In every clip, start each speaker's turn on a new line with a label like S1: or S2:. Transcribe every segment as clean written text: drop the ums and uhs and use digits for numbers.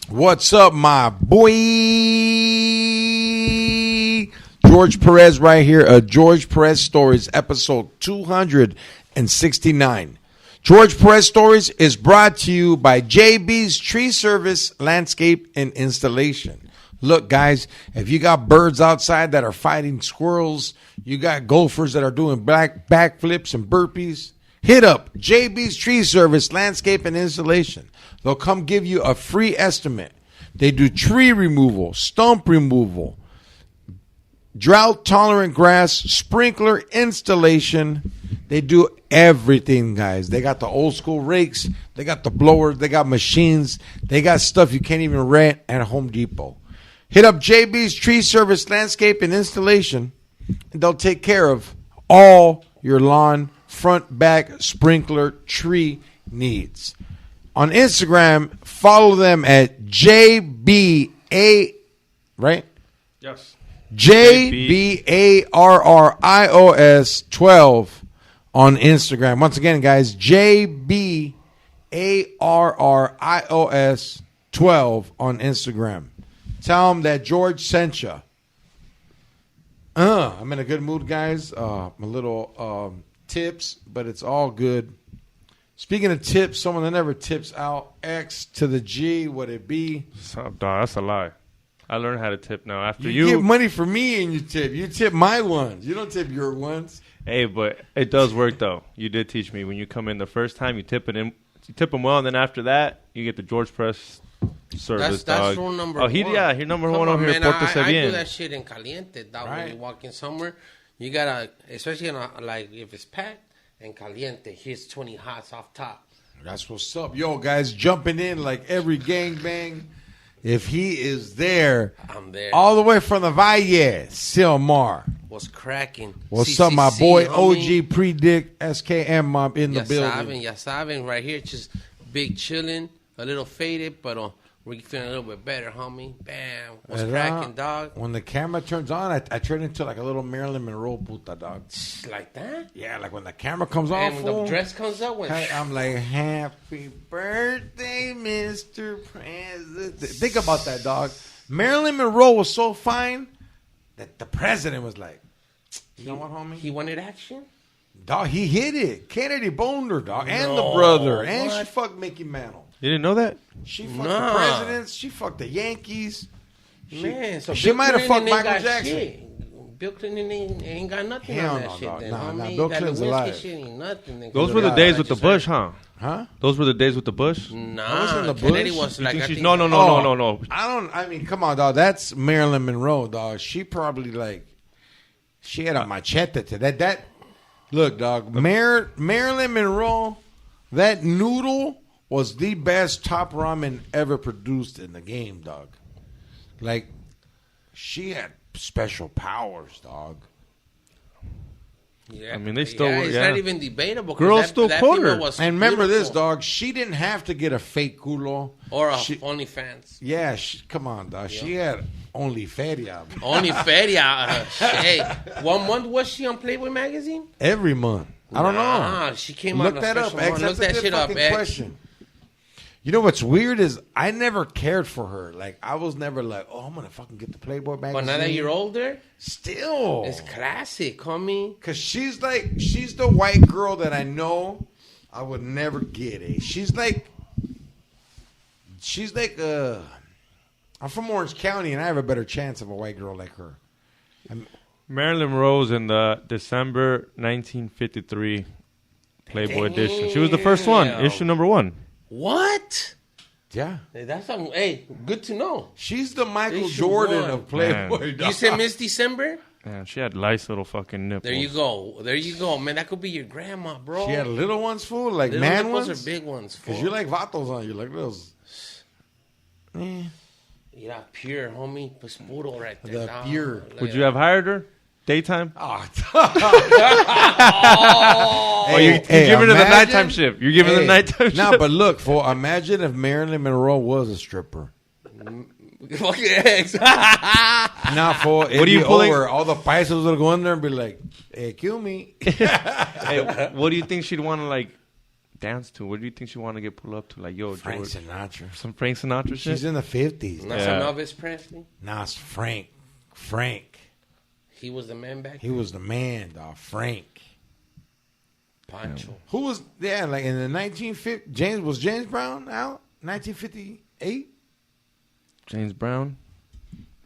S1: What's up, my boy? George Perez right here. George Perez Stories, episode 269. George Perez Stories is brought to you by JB's Tree Service, Landscape, and Installation. Look, guys, if you got birds outside that are fighting squirrels, you got gophers that are doing backflips and burpees, hit up JB's Tree Service, Landscape, and Installation. They'll come give you a free estimate. They do tree removal, stump removal, drought-tolerant grass, sprinkler installation. They do everything, guys. They got the old-school rakes. They got the blowers. They got machines. They got stuff you can't even rent at Home Depot. Hit up JB's Tree Service, Landscape, and Installation, and they'll take care of all your lawn, front, back, sprinkler, tree needs. On Instagram, follow them at JBA, right?
S2: Yes.
S1: JBARRIOS 12 on Instagram. Once again, guys, JBARRIOS 12 on Instagram. Tell them that George sent you. I'm in a good mood, guys. My little tips, but it's all good. Speaking of tips, someone that never tips out, X to the G, would it be?
S2: Dog, that's a lie. I learned how to tip now. After
S1: you give money for me and you tip. You tip my ones. You don't tip your ones.
S2: Hey, but it does work though. You did teach me when you come in the first time, you tip it in. You tip them well, and then after that, you get the George Press service.
S3: That's rule number one.
S2: He's number one over here.
S3: Man, I do that shit in caliente, dog. Right. When you walk in somewhere, you gotta, especially like if it's packed. And caliente, here's 20 hots off top.
S1: That's what's up. Yo, guys, jumping in like every gangbang. If he is there,
S3: I'm there.
S1: All the way from the Valle, Silmar.
S3: What's cracking?
S1: What's up, my boy, homie? OG Predikt SK MOB in the building.
S3: Ya saben, right here, just big chilling, a little faded, but we're feeling a little bit better, homie. Bam. What's cracking, dog?
S1: When the camera turns on, I turn into like a little Marilyn Monroe puta, dog.
S3: Like that?
S1: Yeah, like when the camera comes on.
S3: And when the dress comes up.
S1: I'm like, happy birthday, Mr. President. Think about that, dog. Marilyn Monroe was so fine that the president was like, you know what, homie?
S3: He wanted action?
S1: Dog, he hit it. Kennedy boned her, dog. And the brother. And she fucked Mickey Mantle.
S2: You didn't know that?
S1: She fucked the presidents. She fucked the Yankees.
S3: So
S1: she might have fucked Michael Jackson.
S3: Shit. Bill Clinton ain't got nothing
S1: Hell
S3: on that
S1: no,
S3: shit.
S1: Dog.
S3: Then,
S1: nah, Bill Clinton's alive.
S3: Shit ain't nothing.
S2: Those were the days with the Bush, huh?
S1: Huh?
S2: Those were the days with the Bush?
S3: Nah,
S1: the
S3: Kennedy
S1: Bush?
S3: was like...
S2: No.
S1: I mean, come on, dog. That's Marilyn Monroe, dog. She probably like... She had a machete to that. Look, dog. Marilyn Monroe, that noodle... was the best top ramen ever produced in the game, dog. Like, she had special powers, dog.
S2: Yeah, I mean, they still...
S3: it's not even debatable.
S2: Girls still quote her.
S1: And remember this, dog. She didn't have to get a fake culo.
S3: Or OnlyFans.
S1: Yeah, come on, dog. Yeah. She had OnlyFeria.
S3: OnlyFeria. Hey, one month was she on Playboy magazine?
S1: Every month. I don't know.
S3: She came
S1: Look
S3: on
S1: that up, X.
S3: Look that shit up, X.
S1: Question. You know what's weird is I never cared for her. Like, I was never like, oh, I'm going to fucking get the Playboy magazine.
S3: But now that you're older?
S1: Still.
S3: It's classic, homie.
S1: Because she's the white girl that I know I would never get. She's like, I'm from Orange County, and I have a better chance of a white girl like her.
S2: Marilyn Monroe's in the December 1953 Playboy edition. She was the first one, issue number 1.
S3: What?
S1: Yeah.
S3: Hey, that's something. Hey, good to know.
S1: She's the Michael Jordan of Playboy.
S3: You said Miss December?
S2: Man, she had nice little fucking nipples.
S3: There you go. Man, that could be your grandma, bro.
S1: She had little ones, fool? Like
S3: little
S1: man ones?
S3: Or big ones, fool?
S1: Because you like vatos on you. Like those.
S3: Yeah, pure, homie. Pues puro right there.
S1: The pure.
S2: Would you have hired her? Daytime?
S1: Oh,
S2: you're giving her the nighttime shift. You're giving her the nighttime shift.
S1: No, but look, imagine if Marilyn Monroe was a stripper.
S3: Fucking eggs.
S1: What are you pulling? Over. All the paisas will go in there and be like, hey, kill me.
S2: Hey, what do you think she'd want to, like, dance to? What do you think she want to get pulled up to? Like, yo,
S1: Frank
S2: George.
S1: Sinatra.
S2: Some Frank Sinatra shit?
S1: She's in the 50s.
S3: Not some Elvis Presley.
S1: Nah, it's Frank. Frank.
S3: He was the man back
S1: He was the man, dog. Frank.
S3: Pancho.
S1: Who was like in the 1950s? Was James Brown out? 1958?
S2: James Brown?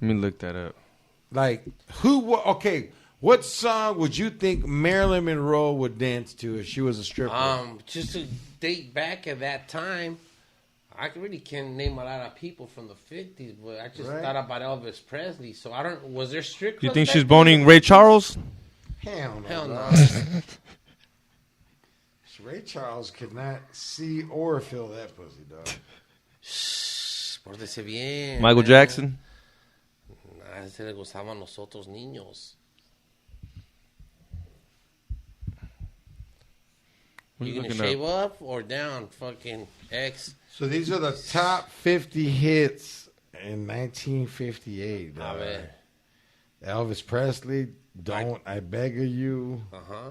S2: Let me look that up.
S1: Like, okay, what song would you think Marilyn Monroe would dance to if she was a stripper?
S3: Just to date back at that time, I really can't name a lot of people from the 50s, but I just thought about Elvis Presley. So I don't, was there strip
S2: Do you
S3: clubs
S2: think
S3: back
S2: she's
S3: then?
S2: boning Ray Charles?
S1: Hell no.
S3: Hell no.
S1: Ray Charles could not see or feel that pussy, dog.
S3: Pórtese bien.
S2: Michael
S3: man.
S2: Jackson?
S3: A ese le gustaban los otros niños. You gonna shave up or down? Fucking X.
S1: So these are the top 50 hits in 1958.
S3: A ver.
S1: Elvis Presley, Don't I Beg of You.
S3: Uh-huh.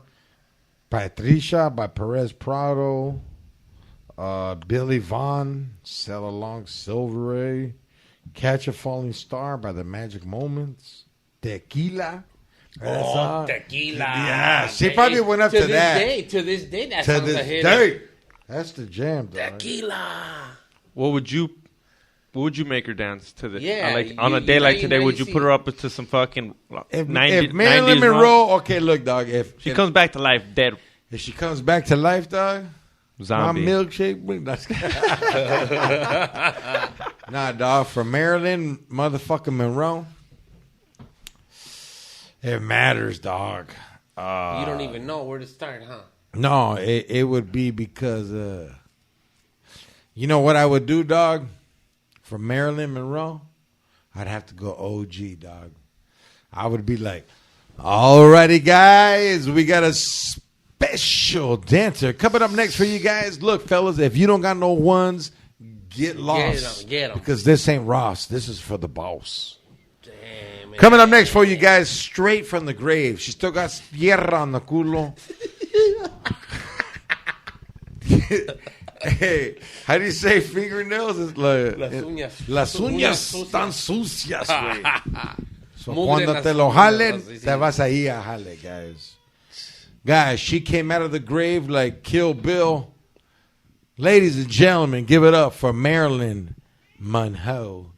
S1: Patricia by Perez Prado. Billy Vaughn, Sell Along Silver Ray. Catch a Falling Star by the Magic Moments. Tequila.
S3: Oh, Tequila.
S1: Yeah, she probably went up to that.
S3: To this day, that
S1: To
S3: song's a
S1: this
S3: hit.
S1: day. That's the jam, dog.
S3: Tequila.
S2: What would you make her dance to?
S3: Yeah,
S2: like on a day like today, would you put her up to some fucking
S1: If
S2: 90s
S1: Marilyn Monroe, okay, look, dog. If
S2: she comes back to life dead,
S1: if she comes back to life, dog,
S2: zombie.
S1: my milkshake. Nah, dog. For Marilyn motherfucking Monroe, it matters, dog.
S3: You don't even know where to start, huh?
S1: No, it would be because you know what I would do, dog? For Marilyn Monroe, I'd have to go OG, dog. I would be like, alrighty, guys, we got a special dancer coming up next for you guys. Look, fellas, if you don't got no ones, get lost.
S3: Get 'em.
S1: Because this ain't Ross. This is for the boss.
S3: Damn, man.
S1: Coming up next for you guys, straight from the grave. She still got tierra on the culo. Hey, how do you say fingernails? It's like Las uñas están sucias, güey. So cuando te lo jalen, te vas ahí a jale, guys. Guys, she came out of the grave like Kill Bill. Ladies and gentlemen, give it up for Marilyn Monroe.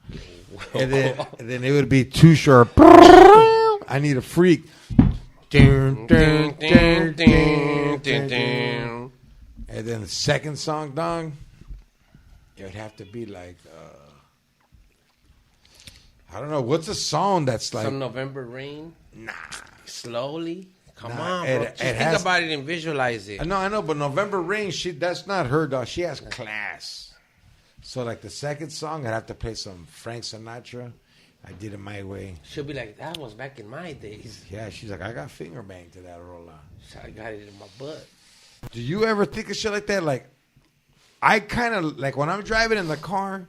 S1: And then it would be too sharp. I need a freak. And then the second song, dog, it would have to be like, I don't know, what's a song that's like...
S3: Some November Rain?
S1: Nah.
S3: Slowly? Come
S1: Nah,
S3: on, bro. Just think about it and visualize it.
S1: I know, but November Rain, that's not her, dog. She has class. So, like, the second song, I'd have to play some Frank Sinatra. I did it my way.
S3: She'll be like, that was back in my days.
S1: Yeah, she's like, I got finger banged to that rolla.
S3: I got it in my butt.
S1: Do you ever think of shit like that? Like, I kind of, like, when I'm driving in the car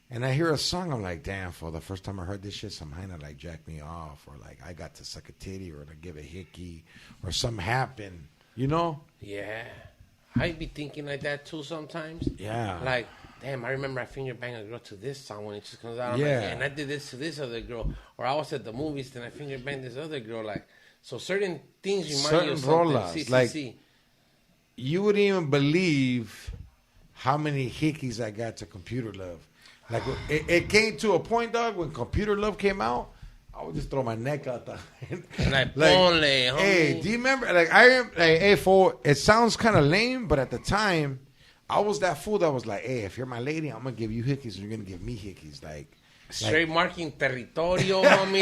S1: and I hear a song, I'm like, damn, for the first time I heard this shit, some kind of, like, jack me off, or, like, I got to suck a titty, or to give a hickey, or something happened, you know?
S3: Yeah. I be thinking like that, too, sometimes.
S1: Yeah.
S3: Like, damn, I remember I finger banged a girl to this song when it just comes out. I'm
S1: Yeah.
S3: like, and I did this to this other girl. Or I was at the movies, then I finger banged this other girl. Like, so certain things remind you of something.
S1: Rolas, like, you wouldn't even believe how many hickeys I got to Computer Love. Like, it came to a point, dog, when Computer Love came out, I would just throw my neck out there.
S3: Like, ponle, homie.
S1: Hey, do you remember? Like, it sounds kind of lame, but at the time, I was that fool that was like, hey, if you're my lady, I'm going to give you hickeys, and you're going to give me hickeys. Like,
S3: straight marking territorio, homie.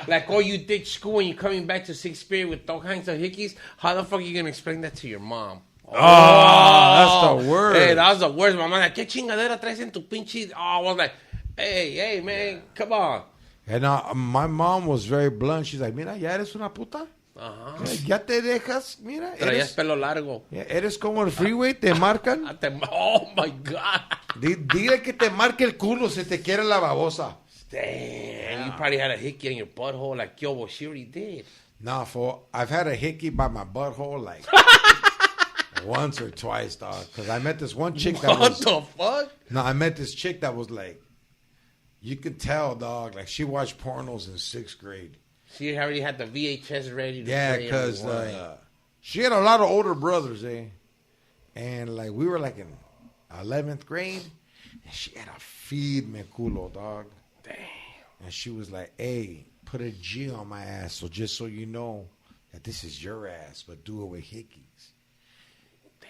S3: like, oh, you ditch school and you're coming back to 6th period with all kinds of hickeys. How the fuck are you going to explain that to your mom?
S1: Oh, that's the worst.
S3: Hey, that was the worst. My mom like, ¿qué chingadera traes en tu pinche? Oh, I was like, hey, man, come on.
S1: And my mom was very blunt. She's like, mira, ya eres una puta.
S3: Uh-huh.
S1: Ya te dejas, mira.
S3: Traías pelo largo.
S1: Eres como el freeway, te marcan.
S3: Oh, my God.
S1: Dile que te marque el culo si te quiere la babosa.
S3: Damn, you probably had a hickey in your butthole like, yo, well, she already did.
S1: Nah, I've had a hickey by my butthole like Once or twice, dog. Because I met this one chick that
S3: What the fuck?
S1: No, I met this chick that was like, you could tell, dog. Like she watched pornos in 6th grade.
S3: She already had the VHS ready.
S1: Yeah, because she had a lot of older brothers, and like we were like in 11th grade, and she had a feed me culo, dog.
S3: Damn. And
S1: she was like, "Hey, put a G on my ass, so just so you know that this is your ass, but do it with Hickeys." Damn.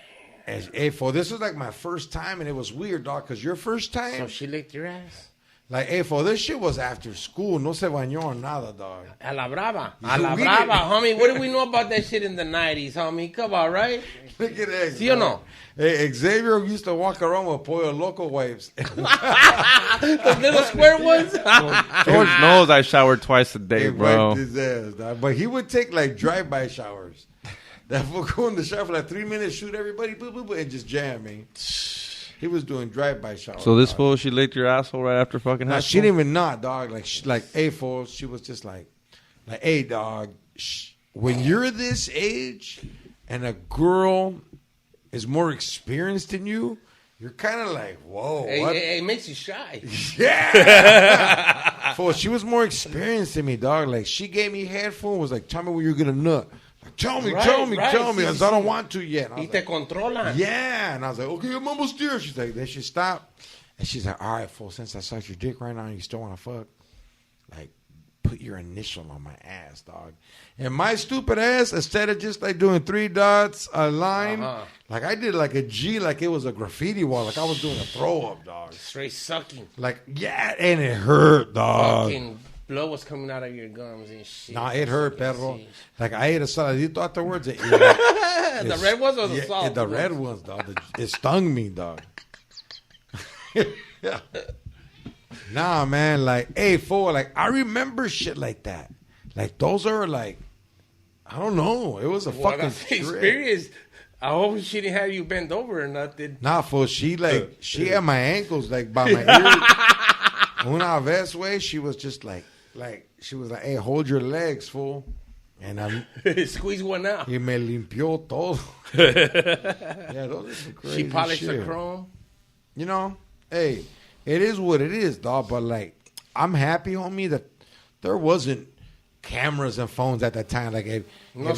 S1: And, hey, for this was like my first time, and it was weird, dog, because your first time.
S3: So she licked your ass.
S1: Like, hey, for this shit was after school. No se bañó or nada, dog.
S3: A la brava. A la brava, homie. What do we know about that shit in the 90s, homie? Come on, right?
S1: Look at that.
S3: See or no?
S1: Hey, Xavier used to walk around with Pollo Loco wipes.
S3: The little square ones?
S2: George knows I shower twice a day, bro.
S1: His ass, dog. But he would take, like, drive-by showers. That fool go in the shower for like 3 minutes, shoot everybody, boop, boop, boop, and just jam me. He was doing drive-by showers.
S2: So this fool, she licked your asshole right after fucking high school?
S1: She didn't even not, dog. Like, hey, fool, she was just like, hey, dog, when you're this age and a girl is more experienced than you, you're kind of like, whoa.
S3: It makes you shy.
S1: Yeah. Fool, she was more experienced than me, dog. Like, she gave me headphones, was like, tell me when you're going to nut. Like, tell me. Because I don't want to yet.
S3: Y te controlan.
S1: Yeah. And I was like, okay, I'm almost there. She's like, then she stopped. And she's like, all right, fool, since I sucked your dick right now and you still want to fuck, like, put your initial on my ass, dog. And my stupid ass, instead of just like doing 3 dots, a line, like I did like a G, like it was a graffiti wall. Like I was doing a throw up, dog.
S3: Straight sucking.
S1: Like, yeah, and it hurt, dog.
S3: Fucking blood was coming out of your gums and shit.
S1: Nah, it hurt, perro. Like I ate a saladito afterwards.
S3: The red ones or the salt?
S1: The red ones, dog. It stung me, dog. Yeah. Nah, man. Like, hey, fool. Like, I remember shit like that. Like, those are like, I don't know. It was a fucking
S3: experience. I hope she didn't have you bend over or nothing.
S1: Nah, fool. She had my ankles like by my ears. Una vez, way, she was just like she was like, hey, hold your legs, fool. And I
S3: squeeze one out.
S1: Y me limpió todo. Yeah, those are some crazy.
S3: She polished
S1: shit.
S3: the chrome.
S1: You know, hey, it is what it is, dog. But like, I'm happy, homie, that there wasn't cameras and phones at that time. Like, if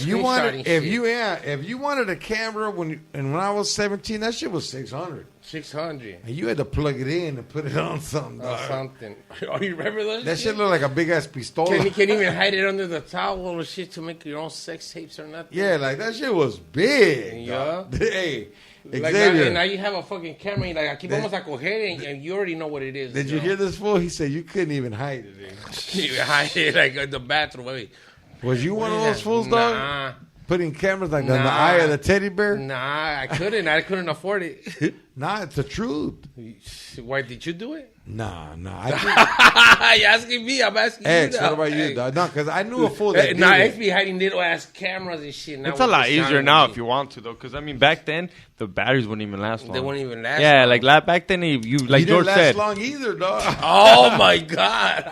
S1: you wanted a camera when I was 17, that shit was $600.
S3: $600.
S1: And you had to plug it in and put it on something.
S3: Something. Oh, you remember those?
S1: That shit looked like a big ass pistola.
S3: You can't even hide it under the towel or shit to make your own sex tapes or nothing.
S1: Yeah, like that shit was big.
S3: Yeah.
S1: Hey,
S3: like
S1: Xavier.
S3: now you have a fucking camera. You're like, aquí vamos a coger, and you already know what it is.
S1: Did you hear this fool? He said you couldn't even hide it.
S3: You hide it like in the bathroom. Wait.
S1: Was you one of those fools, dog?
S3: Nah.
S1: Putting cameras like in the eye of the teddy bear?
S3: Nah, I couldn't. I couldn't afford it.
S1: Nah, it's the truth.
S3: Why did you do it?
S1: Nah.
S3: You're asking me. I'm asking you.
S1: What about you, dog? No, because I knew a fool that did
S3: X be hiding little ass cameras and shit. Now
S2: it's a lot easier now if you want to, though. Because, I mean, back then, the batteries wouldn't even last long.
S3: They wouldn't even last
S2: long.
S3: long.
S2: Like back then, you like George said.
S1: Didn't last long either, dog.
S3: Oh, my God.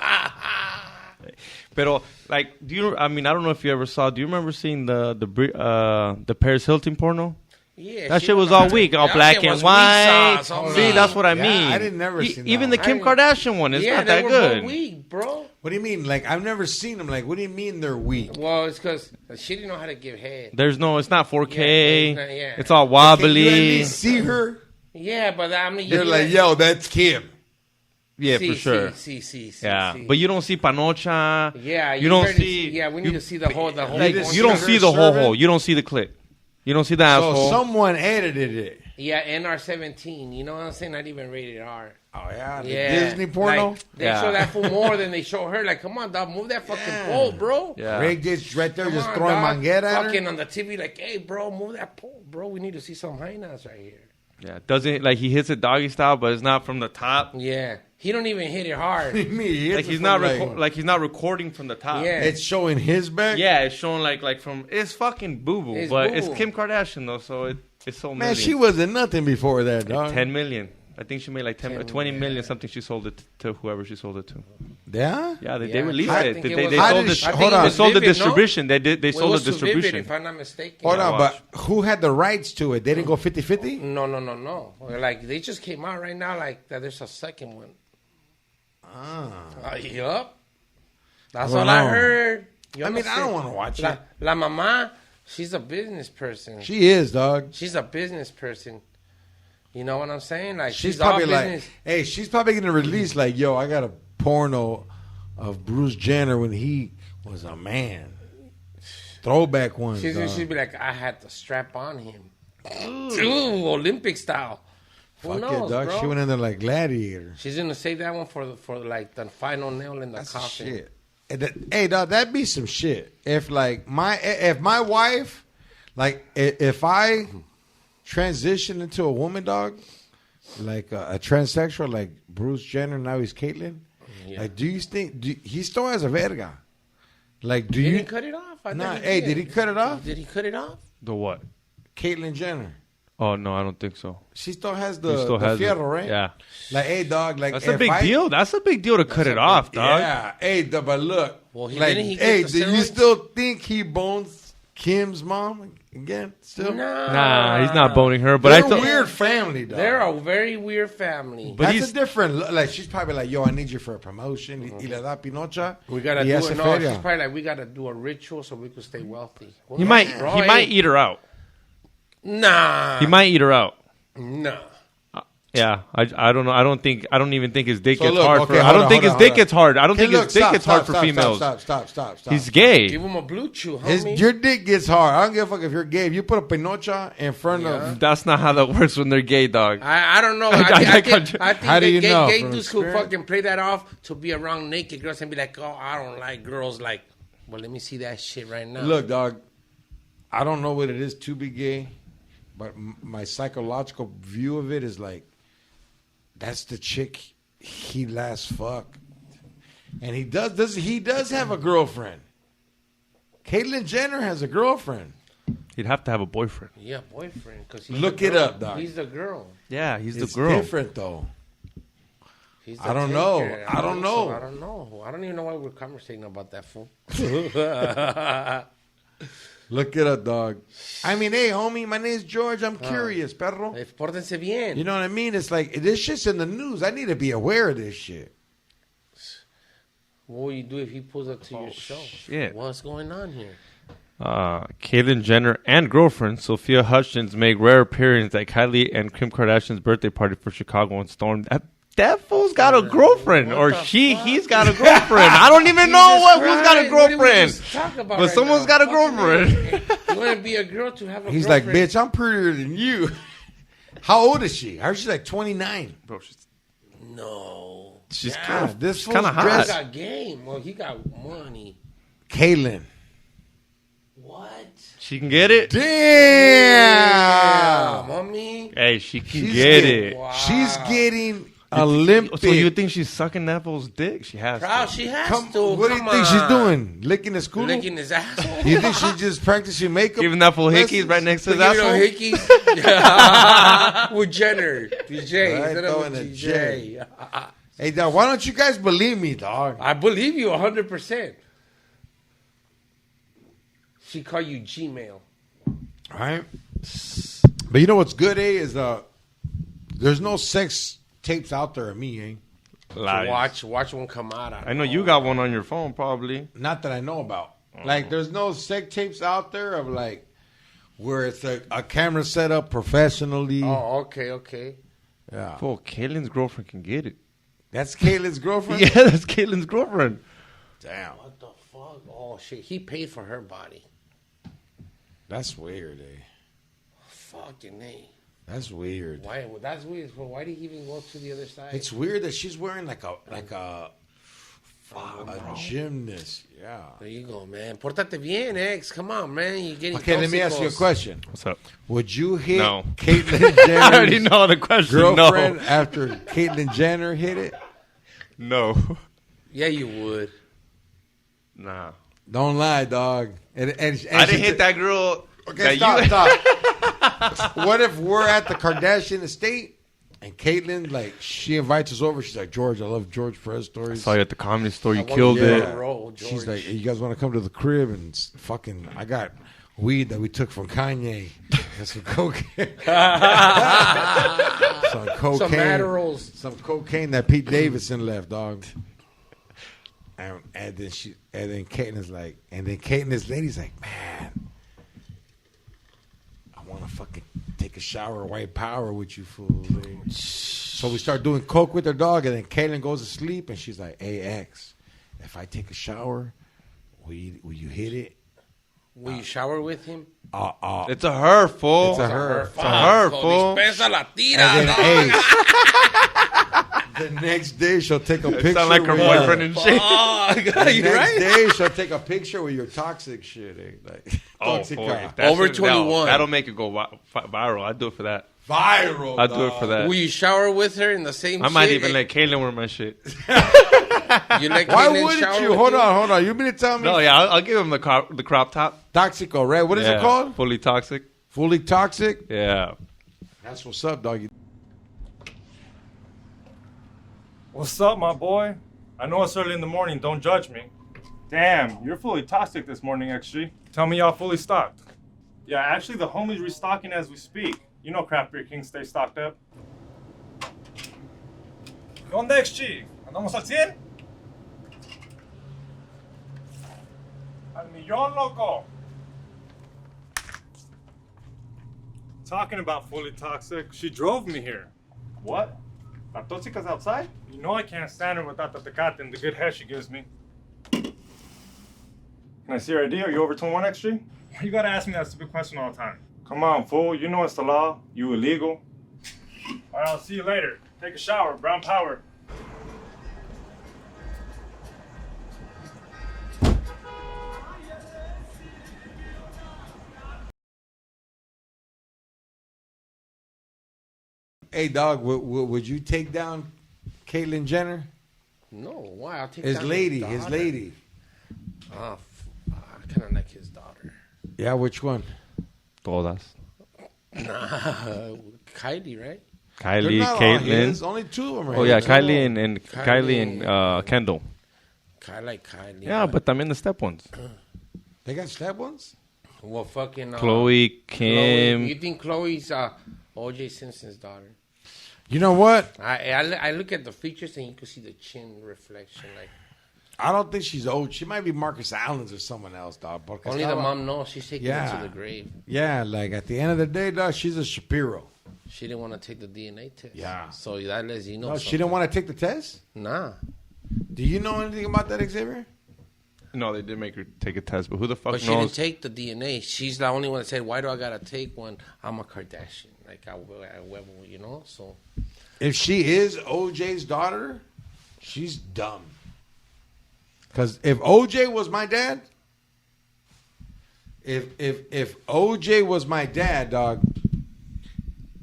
S2: Pero, like, I don't know if you ever saw. Do you remember seeing the Paris Hilton porno?
S3: Yeah,
S2: that shit was all weak, all black and white. See, that's what I mean.
S1: I didn't never see
S2: even the Kim Kardashian one. It's not that good.
S3: They were weak, bro.
S1: What do you mean? Like, I've never seen them. Like, what do you mean they're weak?
S3: Well, it's because she didn't know how to give head.
S2: It's not 4K.
S3: Yeah,
S2: it's all wobbly.
S1: Can you see her?
S3: Yeah, but I mean,
S1: you're like, yo, that's Kim.
S2: Yeah, for sure.
S3: See.
S2: But you don't see panocha.
S3: Yeah,
S2: you don't see.
S3: Yeah, we need to see the whole.
S2: Like, you don't see the whole hole. You don't see the clip. You don't see the asshole.
S1: So someone edited it.
S3: Yeah, NR-17. You know what I'm saying? Not even rated R.
S1: Oh yeah, Disney porno.
S3: Like, they show that fool more than they show her. Like, come on, dog, move that fucking pole, bro.
S1: Yeah. Ray gets right there, just throwing manguera at her.
S3: Fucking on the TV, like, hey, bro, move that pole, bro. We need to see some hyenas right here.
S2: Yeah, doesn't like he hits it doggy style, but it's not from the top.
S3: Yeah, he don't even hit it hard.
S2: Like he's not he's not recording from the top.
S3: Yeah,
S1: it's showing his back.
S2: Yeah, it's showing like from it's fucking boo boo, but boo-boo. It's Kim Kardashian though, so it's so
S1: man. She wasn't nothing before that, dog.
S2: Like 10 million. I think she made like 20 million something. She sold it to whoever she sold it to.
S1: Yeah?
S2: Yeah, they
S3: Yeah.
S2: released
S3: I
S2: it.
S3: think
S2: They,
S3: it
S2: they,
S3: was-
S2: they
S1: How
S2: sold
S1: did
S2: the,
S1: it- hold on.
S2: they sold the
S3: Vivid, no?
S2: distribution. They
S3: Well,
S2: sold
S3: it
S2: the
S3: was to Vivid,
S2: distribution.
S3: if I'm not mistaken.
S1: Hold
S2: Yeah,
S1: on,
S2: watch.
S1: but who had the rights to it? They didn't go 50-50?
S3: No. Like, they just came out right now, like, that there's a second one. Yup. That's
S1: Well,
S3: all I
S1: no.
S3: heard.
S1: I mean, I don't want to watch it.
S3: La Mama, she's a business person.
S1: She is, dog.
S3: She's a business person. You know what I'm saying? Like,
S1: She's
S3: all
S1: probably like,
S3: business.
S1: hey, she's probably going to release like, yo, I got a porno of Bruce Jenner when he was a man. Throwback one.
S3: She'd be like, I had to strap on him. Ooh, Olympic style. Who
S1: Fuck
S3: knows,
S1: it, dog.
S3: bro?
S1: She went in there like gladiator.
S3: She's gonna save that one for like the final nail in the
S1: That's
S3: coffin.
S1: shit. Hey, dog, that'd be some shit. If my wife, like if I transition into a woman, dog, like a transsexual, like Bruce Jenner, now he's Caitlyn.
S3: Yeah.
S1: Like, do you think he still has a verga? Like, do
S3: Did
S1: you?
S3: he cut it off? I
S1: Nah,
S3: thought
S1: hey, did he cut it off?
S3: Did he cut it off?
S2: The what?
S1: Caitlyn Jenner.
S2: Oh, no, I don't think so.
S1: She still has
S2: He
S1: the
S2: still has it.
S1: fierro, right?
S2: Yeah.
S1: Like, hey, dog, like
S2: That's a
S1: if
S2: big deal. That's a big deal to cut it off, dog.
S1: Yeah. Hey, but look.
S3: Well,
S1: like,
S3: didn't he get
S1: hey,
S3: the
S1: do you
S3: steroids?
S1: still think he bones Kim's mom again? Still?
S2: Nah, he's not boning her. But
S1: They're
S2: I thought
S1: a weird family, dog.
S3: They're a very weird family.
S2: But
S1: That's
S2: he's-
S1: a different. Like, she's probably like, yo, I need you for a promotion. Y le da pinocha.
S3: We gotta
S1: y
S3: do
S1: hace
S3: it. No,
S1: feria.
S3: she's probably like, we gotta do a ritual so we could stay wealthy.
S2: he might eat her out.
S3: Nah.
S2: He might eat her out.
S3: Nah.
S2: Yeah, I don't know. I don't even think his dick
S1: So
S2: gets
S1: look,
S2: hard
S1: okay,
S2: for. I
S1: hold
S2: don't
S1: on,
S2: think
S1: hold
S2: his
S1: on,
S2: dick
S1: hold on.
S2: gets hard. I don't
S1: Okay,
S2: think
S1: look,
S2: his dick gets hard for females.
S1: Stop.
S2: He's gay.
S3: Give him a blue chew,
S1: His,
S3: homie.
S1: your dick gets hard. I don't give a fuck if you're gay. If you put a pinocha in front of.
S2: That's not how that works when they're gay, dog.
S3: I don't know.
S2: I
S3: think
S1: How do you know?
S3: gay
S1: From
S3: dudes who
S1: experience?
S3: fucking play that off to be around naked girls and be like, oh, I don't like girls. Like, well, let me see that shit right now.
S1: Look, dog, I don't know what it is to be gay, but my psychological view of it is like, that's the chick he last fucked. And he does have a girlfriend. Caitlyn Jenner has a girlfriend.
S2: He'd have to have a boyfriend.
S3: Yeah, boyfriend. Cause
S1: Look it up, dog.
S3: He's the girl.
S2: Yeah, he's
S1: It's
S2: the girl.
S1: different, though.
S3: He's the
S1: I don't know.
S3: taker.
S1: I don't
S3: think so.
S1: know.
S3: I don't know. I don't even know why we're conversating about that fool.
S1: Look it up, dog. I mean, hey, homie, my name's George. I'm curious, perro.
S3: Pórtense bien.
S1: You know what I mean? It's like, this shit's in the news. I need to be aware of this shit.
S3: What will you do if he pulls up to your show?
S2: shit.
S3: What's going on here?
S2: Caitlyn Jenner and girlfriend Sophia Hutchins make rare appearance at Kylie and Kim Kardashian's birthday party for Chicago and stormed. That fool's got a girlfriend,
S3: What
S2: or
S3: the
S2: he's got a girlfriend. I don't even know who's got a
S3: Christ, what did we
S2: girlfriend,
S3: just talk about
S2: but
S3: right
S2: someone's
S3: now?
S2: got a
S3: Fucking
S2: girlfriend.
S3: You want to be a girl to have a
S1: He's like,
S3: girlfriend?
S1: bitch, I'm prettier than you. How old is she? I heard she's like 29.
S2: Bro,
S3: No.
S2: she's
S3: Yeah,
S2: kind of
S1: this
S2: kind of
S1: fool's
S3: He
S2: hot.
S3: got game. Well, he got money.
S1: Kaylin.
S3: What?
S2: She can get it.
S1: Damn.
S3: Mommy.
S2: Hey, she can
S1: She's
S2: get
S1: getting-
S2: it.
S3: Wow.
S1: She's getting Olympic.
S2: So you think she's sucking that fool's dick? She has.
S3: Proud
S2: to.
S3: she has
S1: Come,
S3: to.
S1: what do you
S3: Come
S1: think she's
S3: on.
S1: doing? Licking his culo?
S3: Licking his asshole.
S1: You think she's just practicing makeup?
S2: Giving that fool
S1: lessons?
S2: hickeys right next to his
S3: Give it a
S2: asshole.
S3: Hickeys. With Jenner. DJ.
S1: Right,
S3: Instead of
S1: throwing a
S3: DJ.
S1: J. Hey, dog, why don't you guys believe me, dog?
S3: I believe you 100%. She called you Gmail.
S1: All right? But you know what's good, is there's no sex tapes out there of me,
S2: Lies.
S3: Watch one come out.
S2: I know you got one on your phone, probably.
S1: Not that I know about. Like, there's no sex tapes out there of, like, where it's a camera set up professionally.
S3: Oh, okay.
S1: Yeah.
S2: Fool, Caitlyn's girlfriend can get it.
S1: That's Kayla's girlfriend?
S2: Yeah, that's Caitlyn's girlfriend.
S1: Damn.
S3: What the fuck? Oh, shit. He paid for her body.
S1: That's weird,
S3: Fucking A.
S1: That's weird.
S3: Why? Well, that's weird. Well, why did he even go to the other side?
S1: It's weird that she's wearing like a gymnast. Yeah.
S3: There you go, man. Pórtate bien, ex. Come on, man. You're getting
S1: Okay, let me ask you a
S3: tóxicos.
S1: question.
S2: What's up?
S1: Would you hit
S2: No.
S1: Caitlyn
S2: I already
S1: Jenner's
S2: know the question.
S1: girlfriend after Caitlyn Jenner hit it?
S2: No.
S3: Yeah, you would.
S2: Nah.
S1: Don't lie, dog. And
S2: I didn't hit that girl.
S1: Okay,
S2: that
S1: stop. What if we're at the Kardashian estate And Caitlyn, like, she invites us over. She's like, George, I love George Perez stories.
S2: Saw you at the Comedy Store. You killed it.
S1: She's like, hey, you guys want to come to the crib and fucking, I got weed that we took from Kanye. And some cocaine. Some cocaine.
S3: Some Adderalls.
S1: Some cocaine that Pete Davidson left, dog. And then Caitlin's like, this lady's like, man, I want to fucking take a shower of white power with you, fool. So we start doing coke with her dog, and then Caitlyn goes to sleep, and she's like, hey, X, if I take a shower, will you hit it?
S3: Will you shower with him?
S2: It's a her, fool.
S1: It's a her.
S2: It's a her, fool.
S3: Dispensa la tira,
S1: And then,
S3: dog.
S1: hey, the next day she'll take a picture.
S2: Sound like her
S1: with
S2: boyfriend and shit.
S1: The next day she'll take a picture with your toxic shit. Like, toxic
S3: Over 21.
S2: That'll make it go viral. I'd do it for that.
S1: Viral.
S2: I'd do it for that.
S3: Will you shower with her in the same
S2: I might
S3: shit?
S2: even let Caitlyn wear my shit.
S3: You let
S1: Why
S3: Caitlyn
S1: wouldn't
S3: shower
S1: you?
S3: with
S1: Hold on. You mean to tell me?
S2: No, yeah, I'll give him the crop top.
S1: Toxico, right? What is it called?
S2: Fully toxic.
S1: Fully toxic?
S2: Yeah.
S1: That's what's up, doggy.
S4: What's up, my boy? I know it's early in the morning, don't judge me. Damn, you're fully toxic this morning, XG. Tell me y'all fully stocked. Yeah, actually the homies restocking as we speak. You know Craft Beer King stay stocked up. ¿Qué onda, XG? ¿Andamos al 100? Al millón, loco. Talking about fully toxic, she drove me here. What? La Tóxica's outside? You know I can't stand her without the Tecate and the good head she gives me. Can I see your ID? Are you over 21, XG? Why you gotta ask me that stupid question all the time? Come on, fool. You know it's the law. You illegal. Alright, I'll see you later. Take a shower. Brown power.
S1: Hey, dog, would you take down Caitlyn Jenner?
S3: No, why? I'll take
S1: His
S3: down
S1: lady.
S3: I kind of like his daughter.
S1: Yeah, which one?
S2: Todas.
S3: Nah, Kylie, right?
S1: They're
S2: Kylie,
S1: not all
S2: Caitlyn.
S1: his. Only two of them.
S2: Oh, yeah,
S1: right?
S2: Kylie and Kendall.
S3: Kylie.
S2: Yeah, but también the step ones.
S1: They got step ones?
S3: Well, fucking...
S2: Chloe, Kim.
S3: You think Chloe's O.J. Simpson's daughter?
S1: You know what?
S3: I look at the features and you can see the chin reflection. Like
S1: I don't think she's old. She might be Marcus Allen's or someone else, dog.
S3: only the mom knows. She's taking it to the grave.
S1: Yeah, like at the end of the day, dog, she's a Shapiro.
S3: She didn't want to take the DNA test.
S1: Yeah.
S3: So that lets you know.
S1: No, she didn't want to take the test?
S3: Nah.
S1: Do you know anything about that, Xavier?
S2: No, they did make her take a test, but who the fuck
S3: But
S2: knows?
S3: she didn't take the DNA. She's the only one that said, "Why do I gotta take one? I'm a Kardashian." Like I you know. So
S1: If she is OJ's daughter, she's dumb. Because if OJ was my dad, if OJ was my dad, dog,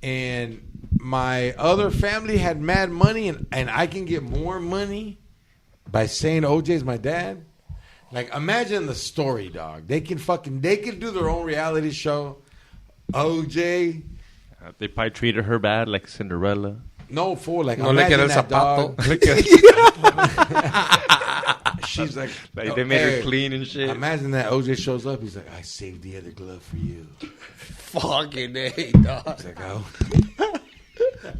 S1: and my other family had mad money and I can get more money by saying OJ's my dad, like imagine the story, dog. They can do their own reality show. OJ.
S2: They probably treated her bad, like Cinderella.
S1: No, fool. Like,
S3: no le quedó el
S1: that
S3: zapato.
S1: dog. She's like
S2: They made her clean and shit.
S1: Imagine that OJ shows up. He's like, I saved the other glove for you.
S3: Fucking A, dog.
S1: He's like, oh.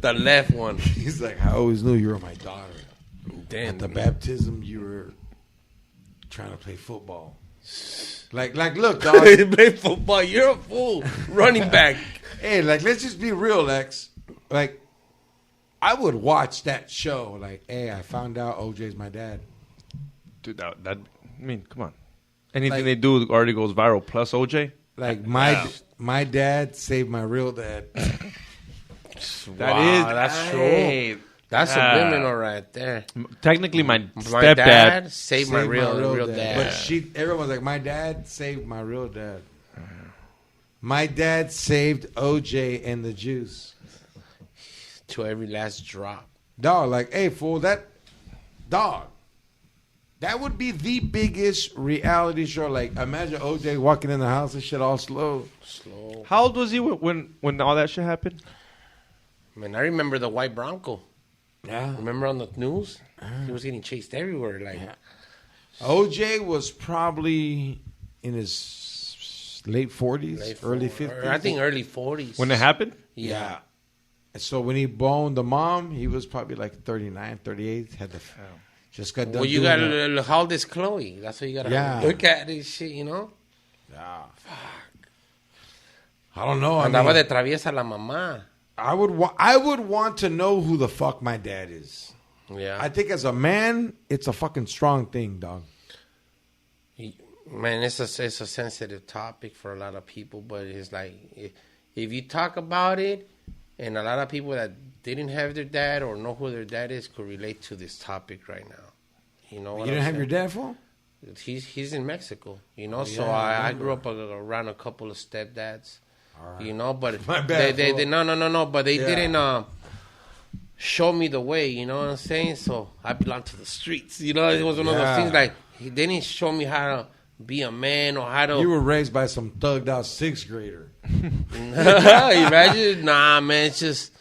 S3: The left one.
S1: He's like, I always knew you were my daughter.
S3: Damn.
S1: At the baptism, you were trying to play football. Like, look, dog.
S3: Play football. You're a fool. Running back.
S1: Hey, like, let's just be real, Lex. Like, I would watch that show. Like, hey, I found out OJ's my dad.
S2: Dude, that I mean, come on. Anything they do already goes viral. Plus OJ.
S1: Like my dad saved my real dad.
S3: That's true. That's subliminal right there.
S2: Technically, my
S3: My dad
S2: stepdad
S3: saved my real dad.
S1: But everyone's like, my dad saved my real dad. My dad saved OJ and the juice.
S3: To every last drop.
S1: Dog, like, hey, fool, that would be the biggest reality show. Like, imagine OJ walking in the house and shit all slow.
S2: How old was he when all that shit happened?
S3: Man, I remember the white Bronco.
S1: Yeah.
S3: Remember on the news? He was getting chased everywhere. Like,
S1: OJ was probably in his late 40s, early 50s.
S3: I think early 40s.
S2: When it happened?
S3: Yeah.
S1: So when he boned the mom, he was probably like 39, 38. Had the just got done.
S3: Well, you got to how old is Chloe? That's what you got to look at this shit, you know?
S1: Yeah. Fuck. I don't know.
S3: Andaba de traviesa la mamá.
S1: I would want to know who the fuck my dad is.
S3: Yeah.
S1: I think as a man, it's a fucking strong thing, dog.
S3: Man, it's a sensitive topic for a lot of people, but it's like if you talk about it, and a lot of people that didn't have their dad or know who their dad is could relate to this topic right now. You know what
S1: You didn't have your dad for?
S3: He's in Mexico, you know.
S1: Yeah,
S3: so I grew up around a couple of stepdads,
S1: right.
S3: You know. But
S1: My bad,
S3: they no. But they didn't show me the way. You know what I'm saying? So I belong to the streets. You know, it was one of those things like they didn't show me how to be a man or how to.
S1: You were raised by some thugged out 6th grader.
S3: Imagine, nah, man. It's just,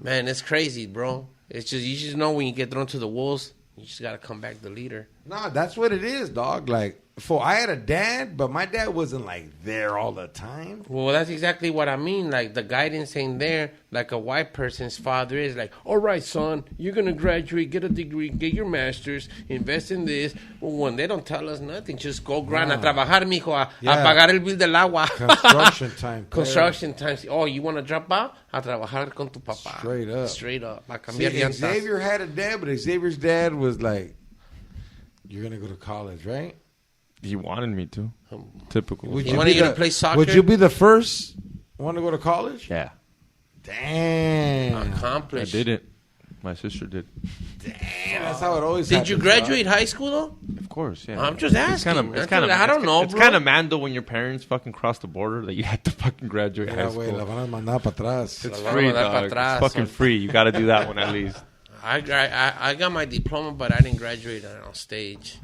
S3: man, it's crazy, bro. It's just you just know when you get thrown to the wolves, you just gotta come back the leader.
S1: Nah, that's what it is, dog. Like, I had a dad, but my dad wasn't like there all the time.
S3: Well, that's exactly what I mean. Like the guidance ain't there. Like a white person's father is like, all right, son, you're gonna graduate, get a degree, get your master's, invest in this. Well, when they don't tell us nothing, just go grind a trabajar, mijo, a pagar el bill del agua.
S1: Construction time.
S3: Construction time. Oh, you want to drop out? A trabajar con tu papá.
S1: Straight up.
S3: A cambiar llantas.
S1: Xavier had a dad, but Xavier's dad was like, you're gonna go to college, right?
S2: He wanted me to. Typical.
S3: He wanted you to play soccer?
S1: Would you be the first one to go to college?
S2: Yeah.
S1: Damn.
S3: Accomplished.
S2: I didn't. My sister did.
S1: Damn, that's how it always
S3: Did
S1: happens.
S3: you graduate high school, though?
S2: Of course, yeah.
S3: I'm just asking.
S2: It's kind of.
S3: I don't know,
S2: It's
S3: bro.
S2: kind of mando when your parents fucking cross the border that you had to fucking graduate high school.
S1: La van a mandar para atrás.
S2: It's
S3: La van a
S2: free,
S3: mandar
S2: dog.
S3: para atrás,
S2: It's fucking free. You got to do that one at least.
S3: I got my diploma, but I didn't graduate on stage.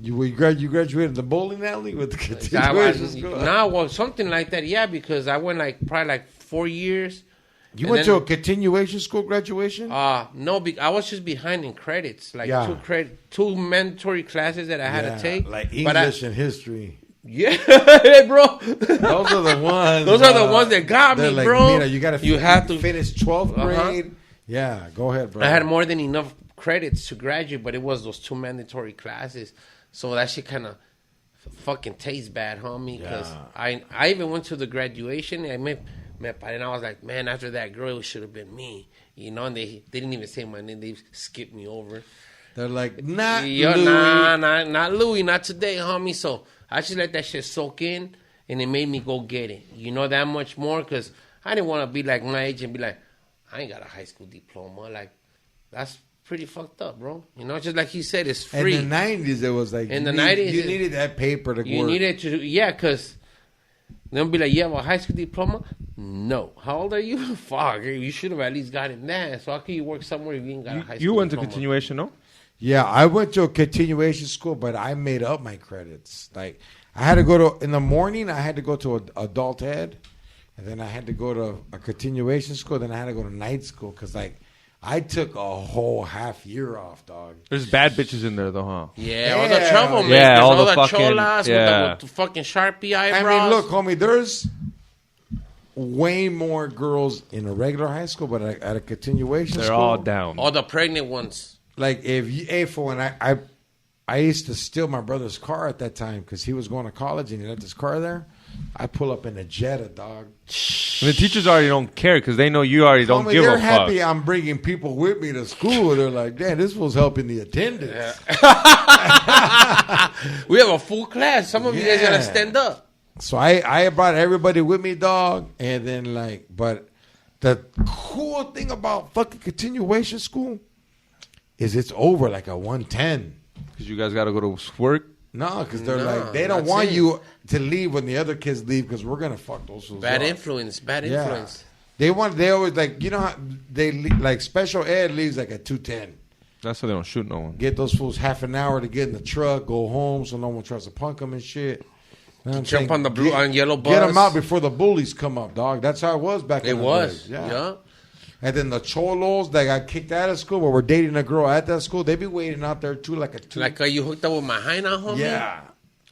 S1: You graduated the bowling alley with the continuation school?
S3: No, well, something like that, yeah, because I went probably 4 years.
S1: You went to a continuation school graduation?
S3: No, I was just behind in credits, like two mandatory classes that I had to take,
S1: like English and history.
S3: Yeah, hey, bro.
S1: Those are the ones.
S3: Those are the ones that got me,
S1: like,
S3: bro.
S1: Mira, you have to finish 12th grade. Yeah, go ahead, bro.
S3: I had more than enough credits to graduate, but it was those 2 mandatory classes. So that shit kind of fucking tastes bad, homie. Because I even went to the graduation and I was like, man, after that girl, it should have been me. You know, and they didn't even say my name. They skipped me over.
S1: They're like, not Louis.
S3: Not Louis, not today, homie. So I just let that shit soak in, and it made me go get it. You know, that much more, because I didn't want to be like my age and be like, I ain't got a high school diploma. Like, that's pretty fucked up, bro. You know, just like he said, it's free.
S1: In the 90s, it was like,
S3: in the 90s,
S1: you needed that paper to work.
S3: You needed to, because they'll be like, you have a high school diploma? No. How old are you? Fuck, you should have at least gotten that. So how can you work somewhere if you ain't got a high school diploma?
S2: You went to continuation, no?
S1: Yeah, I went to a continuation school, but I made up my credits. Like, I had to go to, in the morning, I had to go to adult ed, and then I had to go to a continuation school, then I had to go to night school, because, like, I took a whole half year off, dog.
S2: There's bad bitches in there, though, huh?
S3: Yeah, all the troublemakers.
S2: Yeah, all the
S3: fucking,
S2: cholas
S3: with the fucking Sharpie eyebrows.
S1: I mean, look, homie, there's way more girls in a regular high school, but at a continuation school.
S2: They're all down.
S3: All the pregnant ones.
S1: Like, if you, for when I used to steal my brother's car at that time because he was going to college and he left his car there. I pull up in a Jetta, dog.
S2: And the teachers already don't care because they know you already don't give a fuck.
S1: They're happy I'm bringing people with me to school. They're like, damn, this was helping the attendance.
S3: Yeah. We have a full class. Some of you guys gotta stand up.
S1: So I brought everybody with me, dog. And then, like, but the cool thing about fucking continuation school is it's over like a 110.
S2: Because you guys got to go to work?
S1: No, because they're like, they don't want you to leave when the other kids leave because we're going to fuck those fools
S3: Bad
S1: up.
S3: influence.
S1: They always like, you know how they like special ed leaves like at 2:10.
S2: That's so they don't shoot no one.
S1: Get those fools half an hour to get in the truck, go home so no one tries to punk them and shit. You know
S3: jump on the blue and yellow bus.
S1: Get them out before the bullies come up, dog. That's how it was back in the
S3: days.
S1: Yeah. And then the cholos that got kicked out of school, but were dating a girl at that school, they be waiting out there too, like a two.
S3: Like, are you hooked up with my hyena, homie?
S1: Yeah.